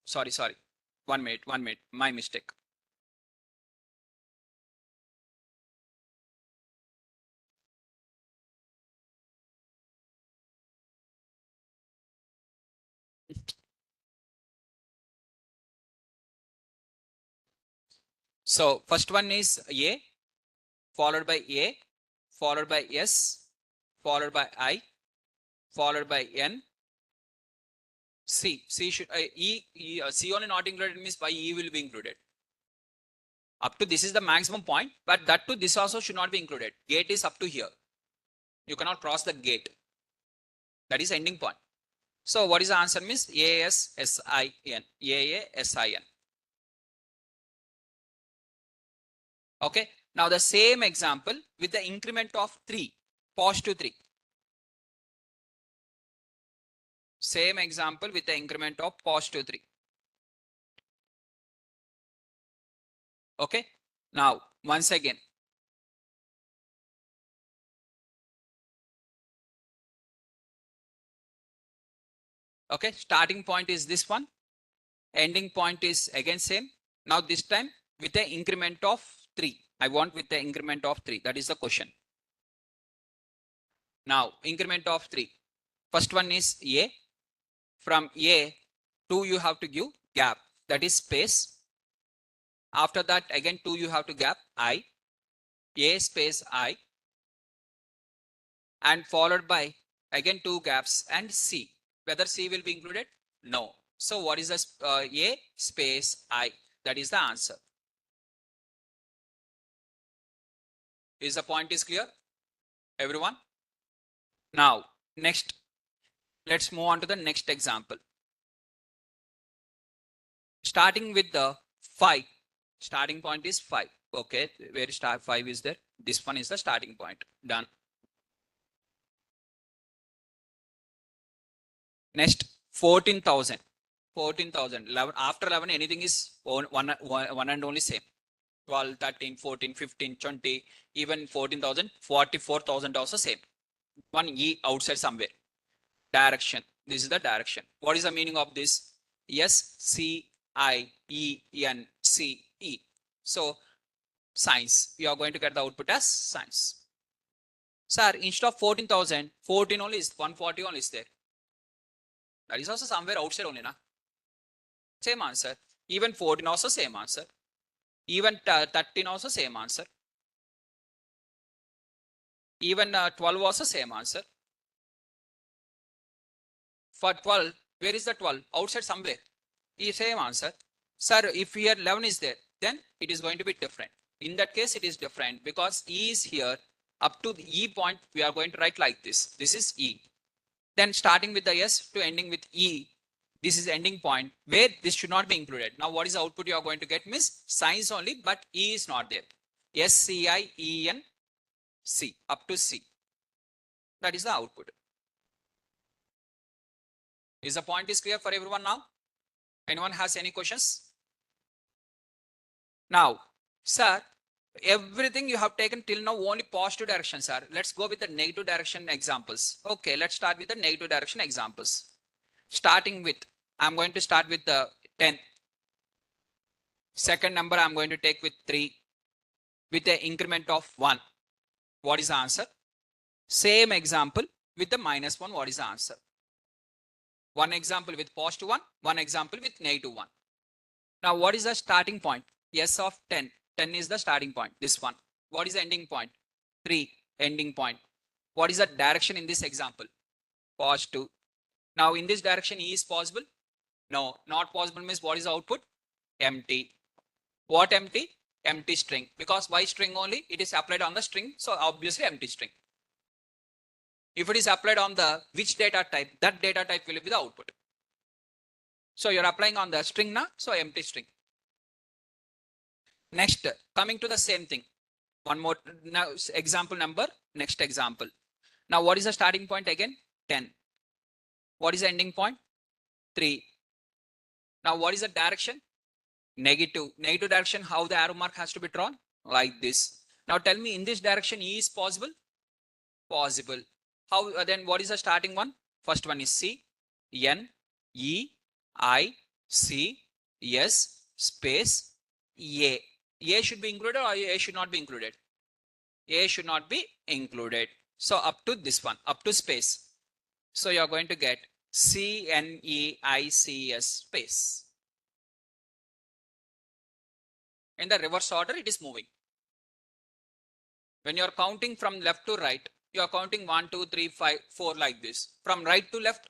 Sorry. 1 minute. My mistake. So first one is A, followed by A, followed by S, followed by I, followed by N, C should C only not included means by E will be included. Up to this is the maximum point, but that to this also should not be included. Gate is up to here. You cannot cross the gate. That is ending point. So what is the answer means AASSIN. AASIN. Okay. Now the same example with the increment of 3, positive 3. Same example with the increment of positive 3. Okay. Now once again. Okay. Starting point is this one. Ending point is again same. Now this time with the increment of 3. I want with the increment of 3. That is the question. Now increment of 3. First one is A. From A to you have to give gap. That is space. After that again 2 you have to gap I. A space I. And followed by again 2 gaps and C. Whether C will be included? No. So what is the A space I? That is the answer. Is the point is clear? Everyone? Now, next, let's move on to the next example. Starting with the 5. Starting point is 5. Okay, where start 5 is there? This one is the starting point. Done. Next, 14,000. 14,000. 11, after 11, anything is one and only same. 12, 13, 14, 15, 20, even 14,000, 44,000 also same. One E outside somewhere. Direction. This is the direction. What is the meaning of this? S, C, I, E, N, C, E. So, science. We are going to get the output as science. Sir, instead of 14,000, 14 only is 140 only is there. That is also somewhere outside only, na? Same answer. Even 14 also same answer. Even 13 also same answer. Even 12 also same answer. For 12, where is the 12? Outside somewhere. Same answer. Sir, if here 11 is there, then it is going to be different. In that case, it is different because E is here. Up to the E point, we are going to write like this. This is E. Then starting with the S to ending with E, this is ending point where this should not be included. Now, what is the output you are going to get? Means science only, but E is not there. SCIENC up to C. That is the output. Is the point is clear for everyone now? Anyone has any questions? Now, sir, everything you have taken till now only positive direction, sir. Let's go with the negative direction examples. Okay, let's start with the negative direction examples. Starting with, I'm going to start with the 10. Second number I'm going to take with 3 with the increment of 1. What is the answer? Same example with the -1. What is the answer? One example with positive 1, one example with negative 1. Now, what is the starting point? S of 10. 10 is the starting point. This one. What is the ending point? 3. Ending point. What is the direction in this example? Positive. Now, in this direction, E is possible? No, not possible means what is the output? Empty. What empty? Empty string. Because why string only? It is applied on the string. So, obviously, empty string. If it is applied on the which data type, that data type will be the output. So, you're applying on the string now. So, empty string. Next, coming to the same thing. One more now example number, next example. Now, what is the starting point again? 10. What is the ending point? 3. Now, what is the direction? Negative. Negative direction, how the arrow mark has to be drawn? Like this. Now, tell me in this direction, E is possible? Possible. How then what is the starting one? First one is C, N, E, I, C, S, space, A. A should be included or A should not be included? A should not be included. So up to this one, up to space. So you are going to get C, N, E, I, C, S, space. In the reverse order, it is moving. When you are counting from left to right, you are counting 1, 2, 3, 5, 4 like this. From right to left,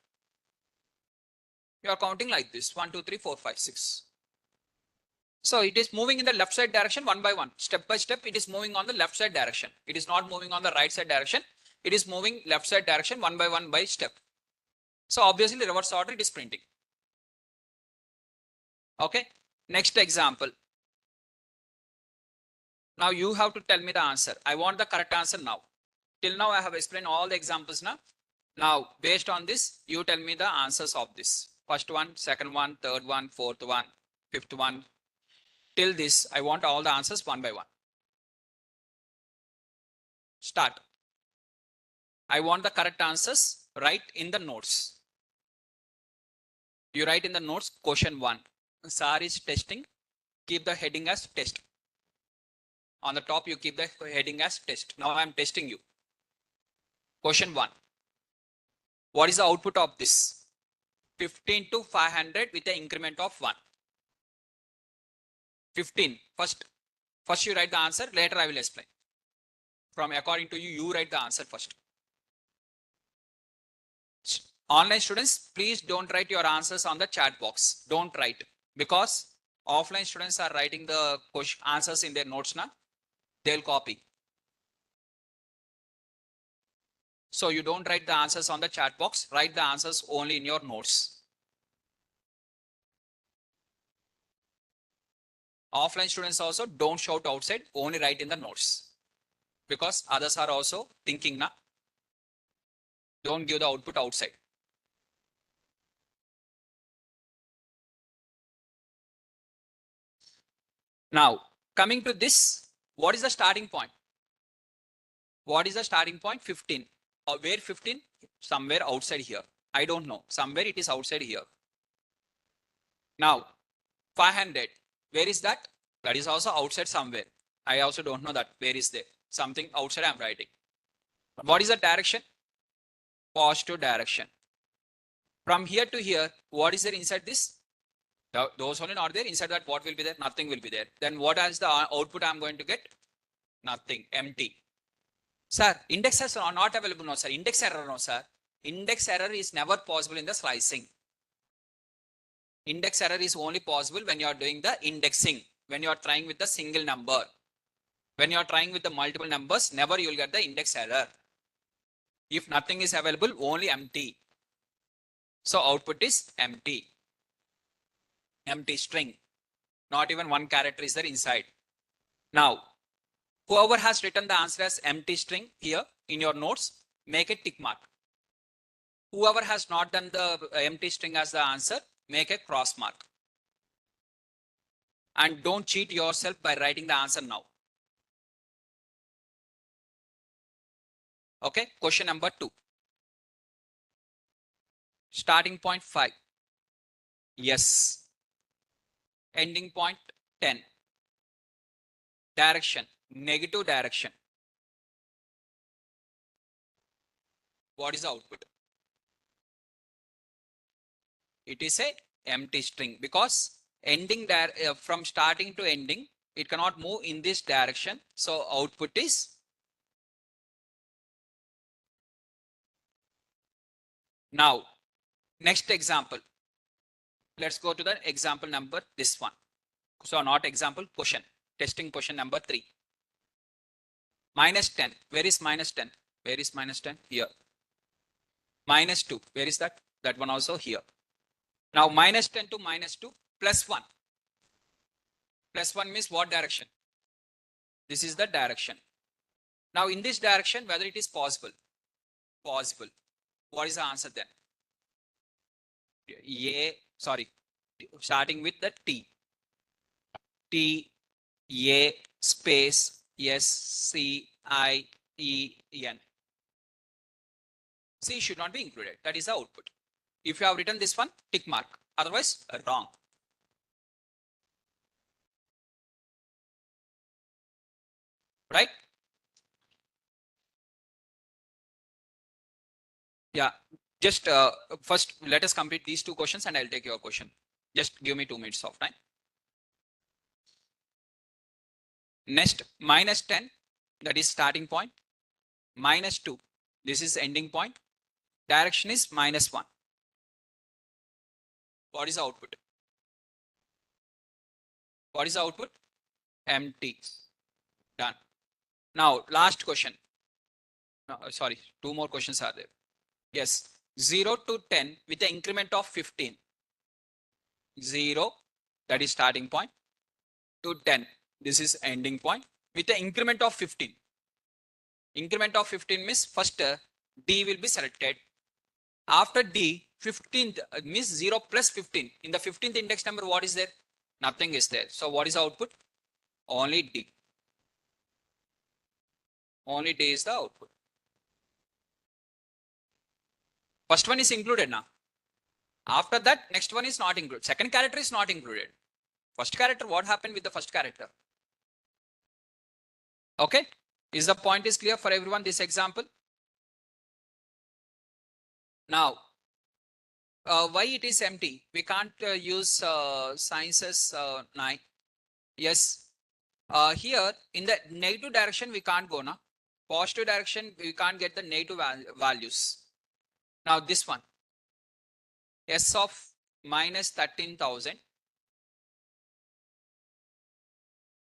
You are counting like this, 1, 2, 3, 4, 5, 6. So it is moving in the left side direction one by one. Step by step, it is moving on the left side direction. It is not moving on the right side direction. It is moving left side direction one by step. So obviously reverse order it is printing. Okay. Next example. Now you have to tell me the answer. I want the correct answer now. Till now I have explained all the examples now. Now based on this, you tell me the answers of this. First one, second one, third one, fourth one, fifth one. Till this, I want all the answers one by one. Start. I want the correct answers. Write in the notes. You write in the notes question 1. SAR is testing. Keep the heading as test. On the top, you keep the heading as test. Now I am testing you. Question 1. What is the output of this? 15 to 500 with an increment of 1. 15. First you write the answer. Later I will explain. From according to you, you write the answer first. Online students, please don't write your answers on the chat box. Don't write, because offline students are writing the answers in their notes now. They'll copy. So you don't write the answers on the chat box. Write the answers only in your notes. Offline students also don't shout outside. Only write in the notes, because others are also thinking now. Don't give the output outside. Now, coming to this, what is the starting point? What is the starting point? 15. Where 15? Somewhere outside here. I don't know. Somewhere it is outside here. Now, 500. Where is that? That is also outside somewhere. I also don't know that. Where is there? Something outside I'm writing. What is the direction? Positive direction. From here to here, what is there inside this? Those only not there. Inside that, what will be there? Nothing will be there. Then what is the output I'm going to get? Nothing. Empty. Sir, index errors are not available. No, sir. Index error, no, sir. Index error is never possible in the slicing. Index error is only possible when you are doing the indexing. When you are trying with the single number. When you are trying with the multiple numbers, never you will get the index error. If nothing is available, only empty. So output is empty. Empty string. Not even one character is there inside. Now, whoever has written the answer as empty string here in your notes, make a tick mark. Whoever has not done the empty string as the answer, make a cross mark. And don't cheat yourself by writing the answer now. Okay, question number 2. Starting point 5. Yes. Ending point 10. Direction, negative direction. What is the output? It is a empty string, because ending there from starting to ending, it cannot move in this direction. So output is now. Next example. Let's go to the example number, this one. So not example, question. Testing question number 3. Minus 10. Where is minus 10? Where is minus 10? Here. Minus 2. Where is that? That one also here. Now minus 10 to minus 2 plus 1. Plus 1 means what direction? This is the direction. Now in this direction, whether it is possible? Possible. What is the answer then? Starting with the T. T, A, space, S, C, I, E, N. C should not be included. That is the output. If you have written this one, tick mark. Otherwise, wrong. Right? Yeah. Just first, let us complete these 2 questions and I'll take your question. Just give me 2 minutes of time. Next, minus 10, that is starting point. Minus 2, this is ending point. Direction is minus 1. What is the output? What is the output? Empty. Done. Now, last question. No, sorry, two more questions are there. Yes, 0 to 10 with the increment of 15. 0, that is starting point, to 10. This is ending point with the increment of 15. Increment of 15 means first D will be selected. After D, 15th means 0 plus 15. In the 15th index number, what is there? Nothing is there. So what is the output? Only D. Only D is the output. First one is included now. After that, next one is not included. Second character is not included. First character, what happened with the first character? Okay. Is the point is clear for everyone, this example? Now, why it is empty? We can't use sciences 9. Yes. Here in the negative direction, we can't go now. Positive direction, we can't get the negative values. Now this one, S of minus 13,000.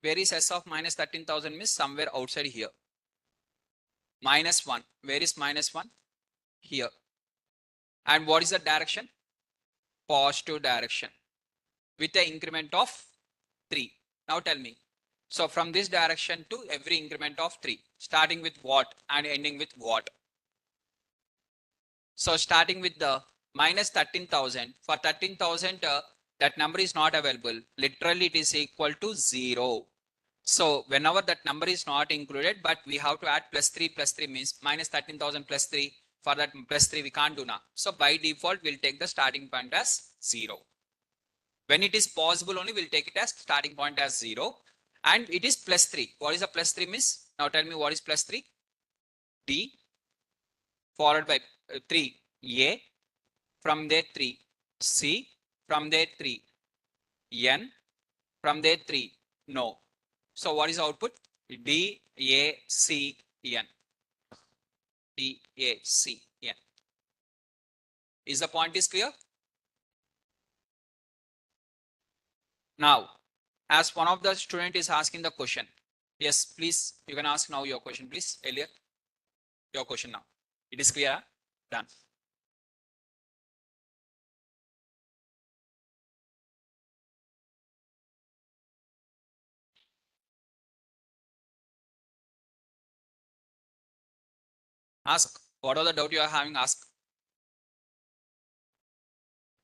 Where is S of minus 13,000 means somewhere outside here. Minus 1. Where is minus 1? Here. And what is the direction? Positive direction. With the increment of 3. Now tell me. So from this direction to every increment of 3. Starting with what and ending with what? So starting with the minus 13,000. For 13,000, that number is not available. Literally it is equal to 0. So whenever that number is not included, but we have to add plus 3 means minus 13,000 plus 3. For that plus 3 we can't do now. So by default we'll take the starting point as 0. When it is possible only we'll take it as starting point as 0. And it is plus 3. What is the plus 3 means? Now tell me what is plus 3? D followed by 3 A, from there 3 C, from there 3 N, from there 3 no. So what is the output? D A C N. D A C N. Is the point is clear? Now, as one of the student is asking the question. Yes, please, you can ask now your question, please. Earlier, your question now. It is clear? Done. Ask. What are the doubt you are having? Ask.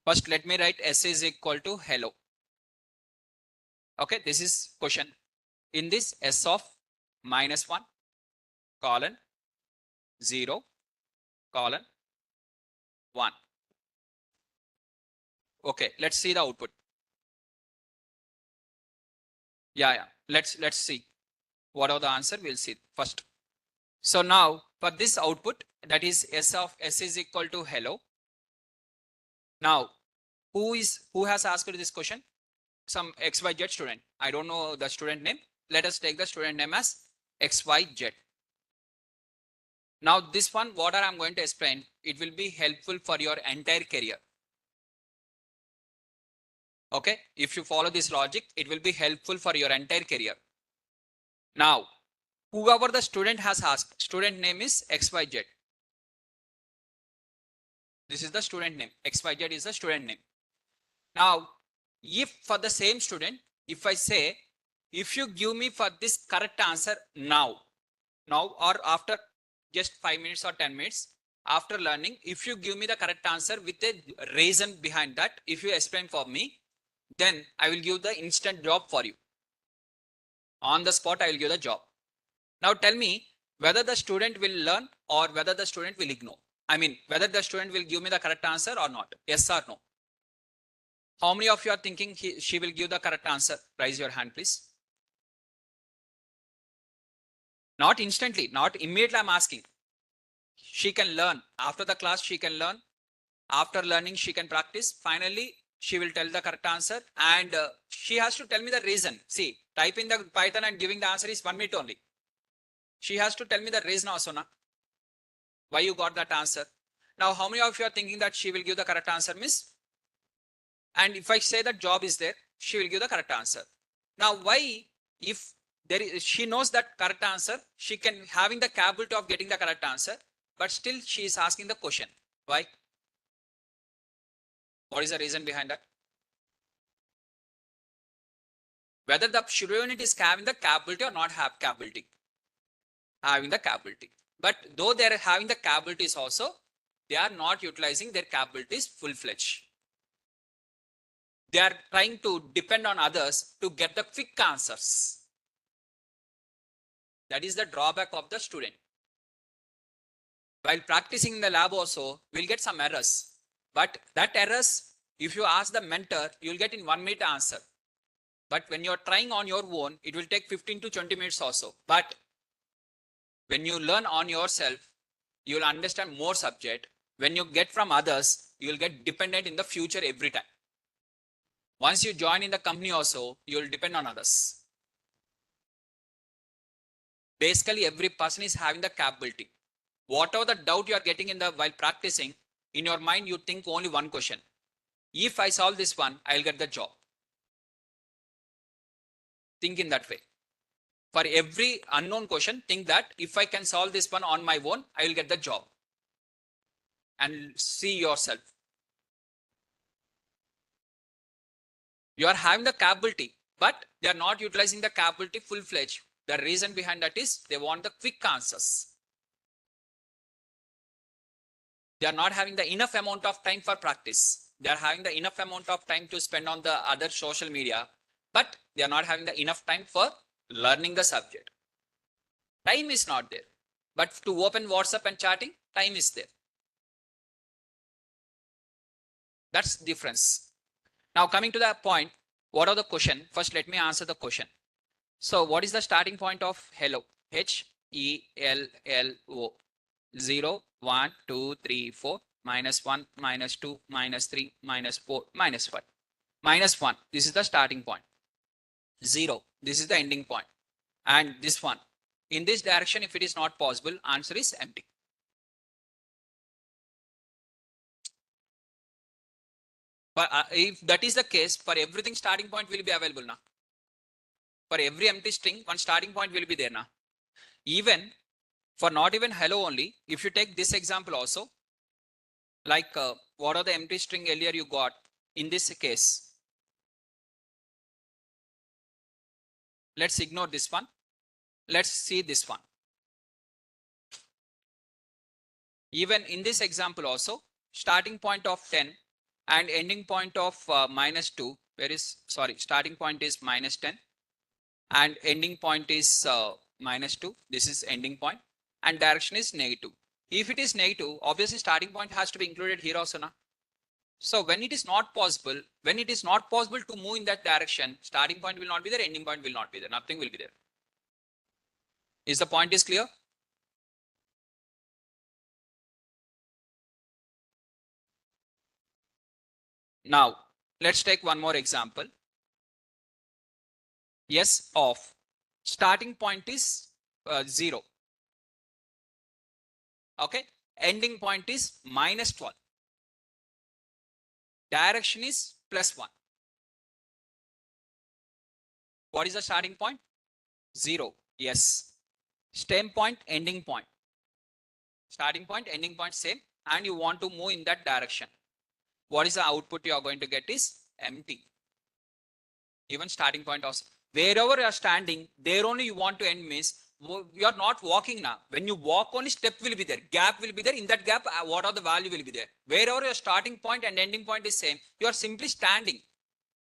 First, let me write S is equal to hello. Okay, this is question. In this S of minus 1, colon, 0, colon, 1. Okay, let's see the output. Yeah. Let's see. What are the answer? We'll see first. So now for this output, that is S of S is equal to hello. Now, who has asked this question? Some XYZ student. I don't know the student name. Let us take the student name as XYZ. Now this one, what I'm going to explain, it will be helpful for your entire career. Okay, if you follow this logic, it will be helpful for your entire career. Now, whoever the student has asked, student name is XYZ. This is the student name. XYZ is the student name. Now, if for the same student, if I say, if you give me for this correct answer now or after just 5 minutes or 10 minutes, after learning, if you give me the correct answer with a reason behind that, if you explain for me, then I will give the instant job for you. On the spot, I will give the job. Now tell me whether the student will learn or whether the student will ignore. I mean, whether the student will give me the correct answer or not. Yes or no? How many of you are thinking she will give the correct answer? Raise your hand, please. Not instantly, not immediately. I'm asking. She can learn. After the class, she can learn. After learning, she can practice. Finally, she will tell the correct answer. And she has to tell me the reason. See, type in the Python and giving the answer is 1 minute only. She has to tell me the reason also, na? Why you got that answer. Now, how many of you are thinking that she will give the correct answer, miss? And if I say that job is there, she will give the correct answer. Now, why, if there is, she knows that correct answer, she can having the capability of getting the correct answer, but still she is asking the question. Why? What is the reason behind that? Whether the student is having the capability or not have capability. Having the capability. But though they are having the capabilities also, they are not utilizing their capabilities full-fledged. They are trying to depend on others to get the quick answers. That is the drawback of the student. While practicing in the lab also, we'll get some errors. But that errors, if you ask the mentor, you'll get in 1 minute answer. But when you're trying on your own, it will take 15 to 20 minutes also. But when you learn on yourself, you'll understand more subject. When you get from others, you'll get dependent in the future every time. Once you join in the company also, you'll depend on others. Basically, every person is having the capability. Whatever the doubt you are getting in the while practicing, in your mind, you think only one question. If I solve this one, I'll get the job. Think in that way. For every unknown question, think that if I can solve this one on my own, I will get the job. And see yourself. You are having the capability, but they are not utilizing the capability full-fledged. The reason behind that is they want the quick answers. They are not having the enough amount of time for practice. They are having the enough amount of time to spend on the other social media, but they are not having the enough time for learning the subject. Time is not there, but to open WhatsApp and chatting, time is there. That's the difference. Now coming to the point, what are the question? First, let me answer the question. So what is the starting point of hello? Hello. 0, 1, 2, 3, 4, -1, -2, -3, -4, -5. -1, this is the starting point. 0, this is the ending point. And this one, in this direction, if it is not possible, answer is empty. But if that is the case, for everything starting point will be available now. For every empty string, one starting point will be there now. Even for not even hello only, if you take this example also, like what are the empty string earlier you got in this case? Let's ignore this one. Let's see this one. Even in this example also, starting point of 10 and ending point of -2, where is, sorry, starting point is -10 and ending point is -2. This is ending point and direction is negative. If it is negative, obviously starting point has to be included here also now. So when it is not possible to move in that direction, starting point will not be there, ending point will not be there, nothing will be there. Is the point is clear? Now let's take one more example. Yes, of starting point is 0. Okay, ending point is -12. Direction is +1. What is the starting point? 0. Yes. Stem point, ending point. Starting point, ending point same, and you want to move in that direction. What is the output you are going to get is empty. Even starting point also. Wherever you are standing, there only you want to end means you are not walking now. When you walk, only step will be there, gap will be there. In that gap, what are the value will be there? Wherever your starting point and ending point is same, you are simply standing.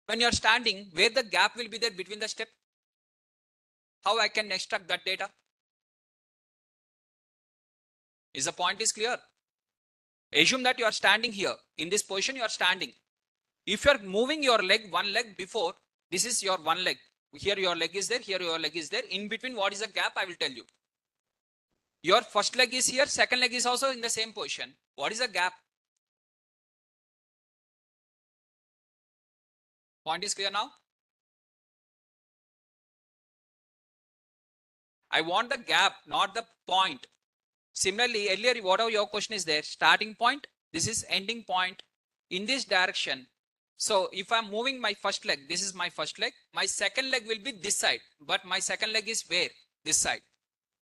When you are standing, where the gap will be there between the step? How I can extract that data? Is the point is clear? Assume that you are standing here. In this position, you are standing. If you are moving your leg, one leg before, this is your one leg. Here your leg is there, here your leg is there. In between, what is the gap? I will tell you. Your first leg is here, second leg is also in the same position. What is the gap? Point is clear now? I want the gap, not the point. Similarly, earlier, whatever your question is there, starting point, this is ending point. In this direction, So if I'm moving my first leg, this is my first leg. My second leg will be this side, but my second leg is where? This side.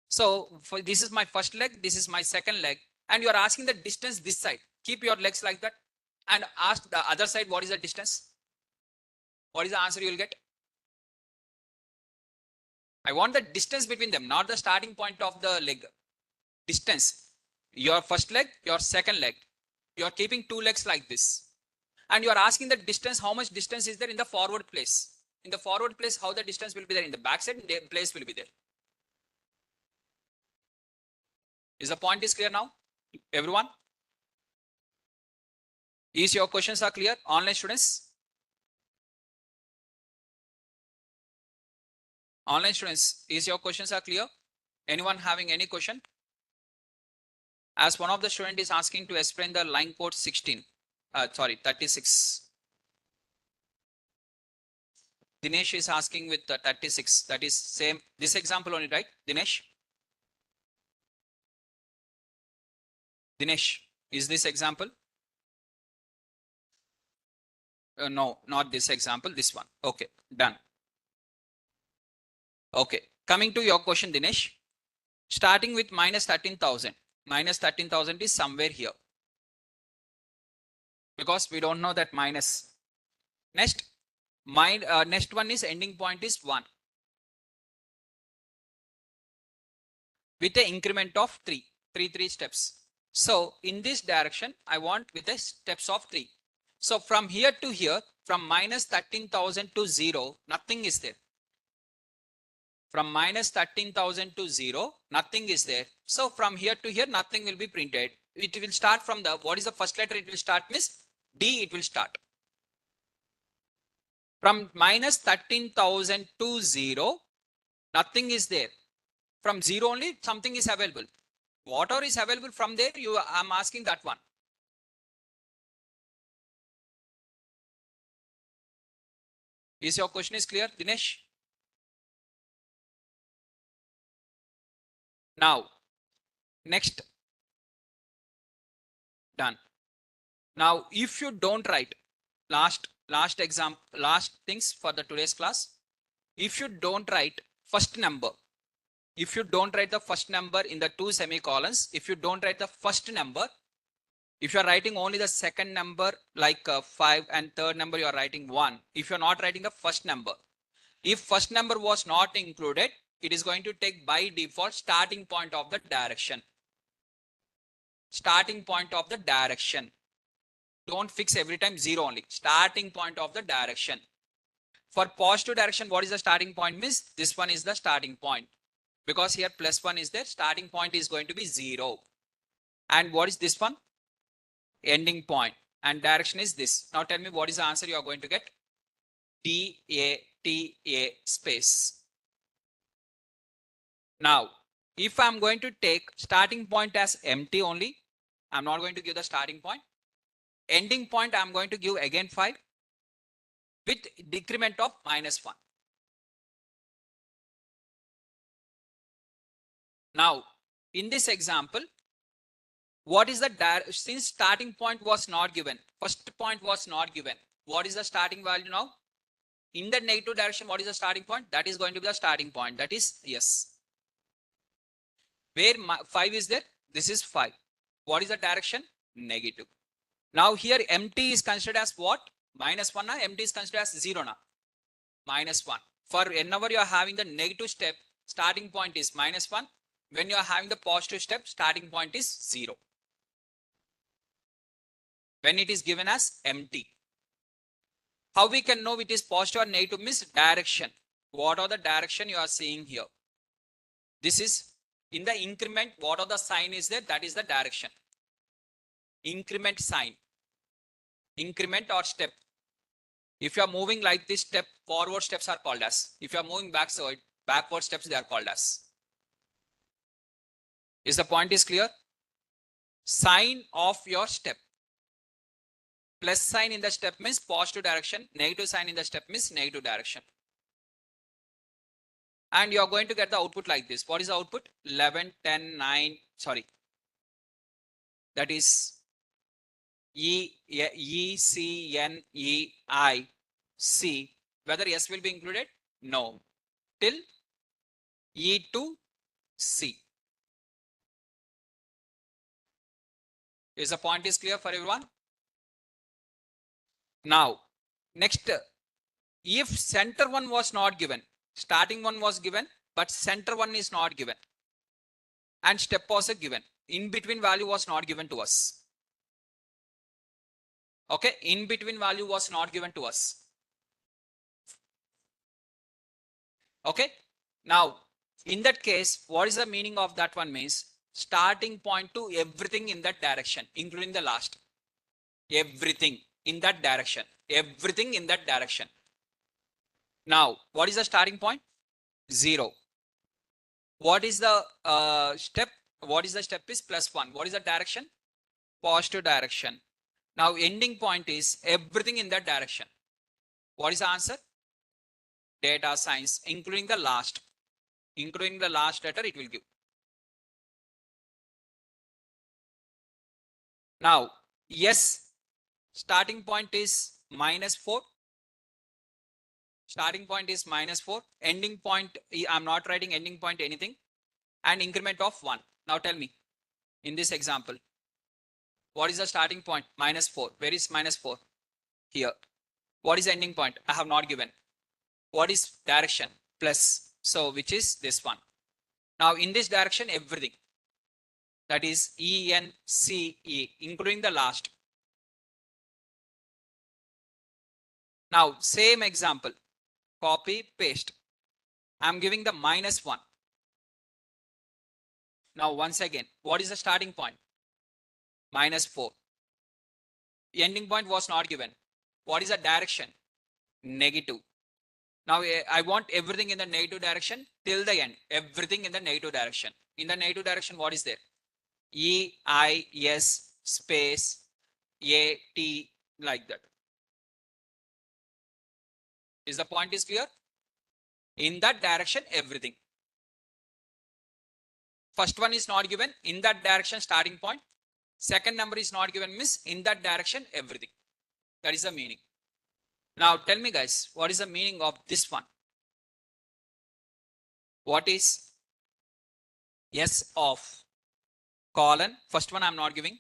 So for this is my first leg, this is my second leg, and you are asking the distance this side. Keep your legs like that and ask the other side what is the distance. What is the answer you will get? I want the distance between them, not the starting point of the leg. Distance. Your first leg, your second leg. You are keeping two legs like this. And you are asking the distance, how much distance is there in the forward place. In the forward place, how the distance will be there. In the back side, the place will be there. Is the point is clear now? Everyone? Is your questions are clear? Online students? Online students, is your questions are clear? Anyone having any question? As one of the student is asking to explain the line code 16. 36. Dinesh is asking with the 36. That is same. This example only, right? Dinesh? Dinesh, is this example? No, not this example. This one. Okay, done. Okay, coming to your question, Dinesh. Starting with minus 13,000. Minus 13,000 is somewhere here. Because we don't know that minus. Next, next one is ending point is 1. With the increment of 3 steps. So in this direction, I want with the steps of 3. So from here to here, from minus 13,000 to 0, nothing is there. From minus 13,000 to 0, nothing is there. So from here to here, nothing will be printed. It will start from the, what is the first letter it will start, miss? D it will start. From minus 13,000 to 0, nothing is there. From 0 only, something is available. Whatever is available from there, I'm asking that one. Is your question is clear, Dinesh? Now, next. Done. Now, if you don't write, last things for the today's class. If you don't write first number, if you don't write the first number in the 2 semicolons, if you don't write the first number, if you are writing only the second number like 5 and third number you are writing 1, if you are not writing the first number, if first number was not included, it is going to take by default starting point of the direction. Starting point of the direction. Don't fix every time 0 only. Starting point of the direction. For positive direction, what is the starting point? Means this one is the starting point. Because here plus 1 is there. Starting point is going to be 0. And what is this one? Ending point. And direction is this. Now tell me what is the answer you are going to get? DATA space. Now, if I'm going to take starting point as empty only, I'm not going to give the starting point. Ending point, I'm going to give again 5 with decrement of minus 1. Now, in this example, what is the since starting point was not given, first point was not given, what is the starting value now? In the negative direction, what is the starting point? That is going to be the starting point. That is yes. Where 5 is there? This is 5. What is the direction? Negative. Now here empty is considered as what? Minus 1. Empty is considered as 0. Minus 1. For whenever you are having the negative step, starting point is minus 1. When you are having the positive step, starting point is 0. When it is given as empty. How we can know it is positive or negative? Means direction. What are the direction you are seeing here? This is in the increment. What are the sign is there? That is the direction. Increment sign. Increment or step. If you are moving like this, step forward steps are called as. If you are moving backward steps, they are called as. Is the point is clear? Sign of your step. Plus sign in the step means positive direction. Negative sign in the step means negative direction. And you are going to get the output like this. What is the output? 11, 10, 9, sorry. That is C N E I C. Whether S will be included? No. Till E to C. Is the point is clear for everyone? Now, next, if center one was not given, starting one was given, but center one is not given, and step was given, in between value was not given to us. Okay, in between value was not given to us. Okay, now in that case, what is the meaning of that one means? Starting point to everything in that direction, including the last. Everything in that direction. Everything in that direction. Now, what is the starting point? 0. What is the step? What is the step is +1. What is the direction? Positive direction. Now, ending point is everything in that direction. What is the answer? Data science, including the last. Including the last letter, it will give. Now, yes, starting point is -4. Starting point is -4. Ending point, I'm not writing ending point anything. And increment of 1. Now tell me, in this example, what is the starting point? -4. Where is -4? Here. What is the ending point? I have not given. What is direction? Plus. So which is this one. Now in this direction, everything. That is ENCE, including the last. Now same example. Copy, paste. I'm giving the -1. Now once again, what is the starting point? -4. Ending point was not given. What is the direction? Negative. Now I want everything in the negative direction till the end. Everything in the negative direction. In the negative direction, what is there? EIS space AT, like that. Is the point is clear? In that direction, everything. First one is not given. In that direction, starting point. Second number is not given, means in that direction, everything. That is the meaning. Now tell me guys, what is the meaning of this one? What is S of colon? First one I'm not giving.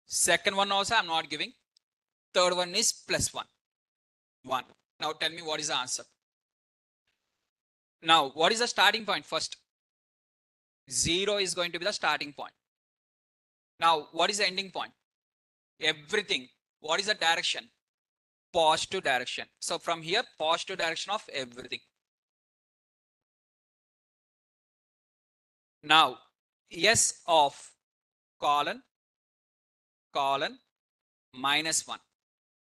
Second one also I'm not giving. Third one is +1. 1. Now tell me what is the answer. Now what is the starting point first? 0 is going to be the starting point. Now what is the ending point? Everything. What is the direction? Positive direction. So from here, positive direction of everything. Now S of colon -1.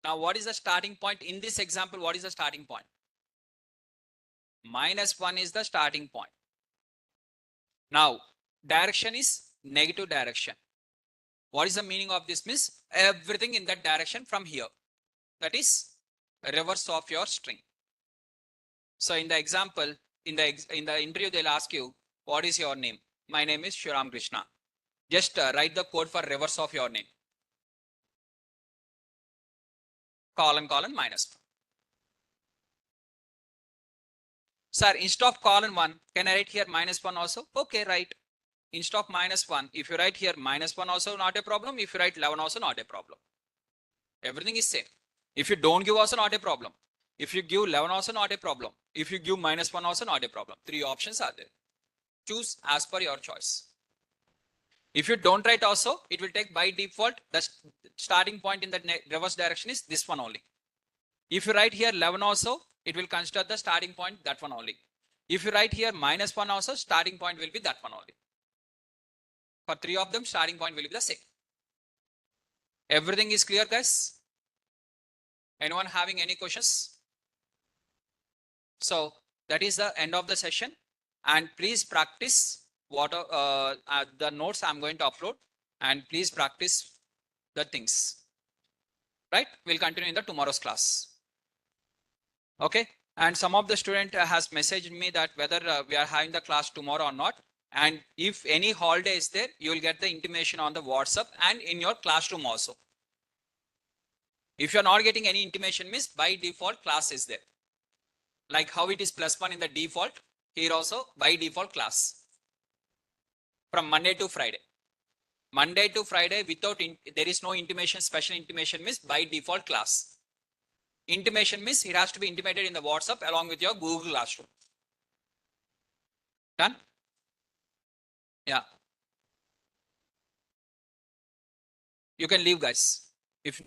Now what is the starting point? In this example, what is the starting point? -1 is the starting point. Now direction is negative direction. What is the meaning of this? Means everything in that direction from here. That is reverse of your string. So in the example, in the interview, they'll ask you, what is your name? My name is Shriram Krishna. Just write the code for reverse of your name. Colon -1. Sir, instead of colon 1, can I write here -1 also? Okay, right. Instead of -1, if you write here -1 also not a problem. If you write 11 also not a problem. Everything is same. If you don't give also not a problem. If you give 11 also not a problem. If you give -1 also not a problem. 3 options are there. Choose as per your choice. If you don't write also, it will take by default the starting point in the reverse direction is this one only. If you write here 11 also, it will consider the starting point that one only. If you write here -1 also, starting point will be that one only. For 3 of them, starting point will be the same. Everything is clear, guys? Anyone having any questions? So that is the end of the session. And please practice what the notes I'm going to upload, and please practice the things. Right? We'll continue in the tomorrow's class. Okay. And some of the student has messaged me that whether we are having the class tomorrow or not. And if any holiday is there, you will get the intimation on the WhatsApp and in your classroom also. If you're not getting any intimation means by default class is there. Like how it is +1 in the default, here also by default class. From Monday to Friday. Monday to Friday without, there is no intimation, special intimation means by default class. Intimation means it has to be intimated in the WhatsApp along with your Google Classroom. Done? Yeah. You can leave, guys. If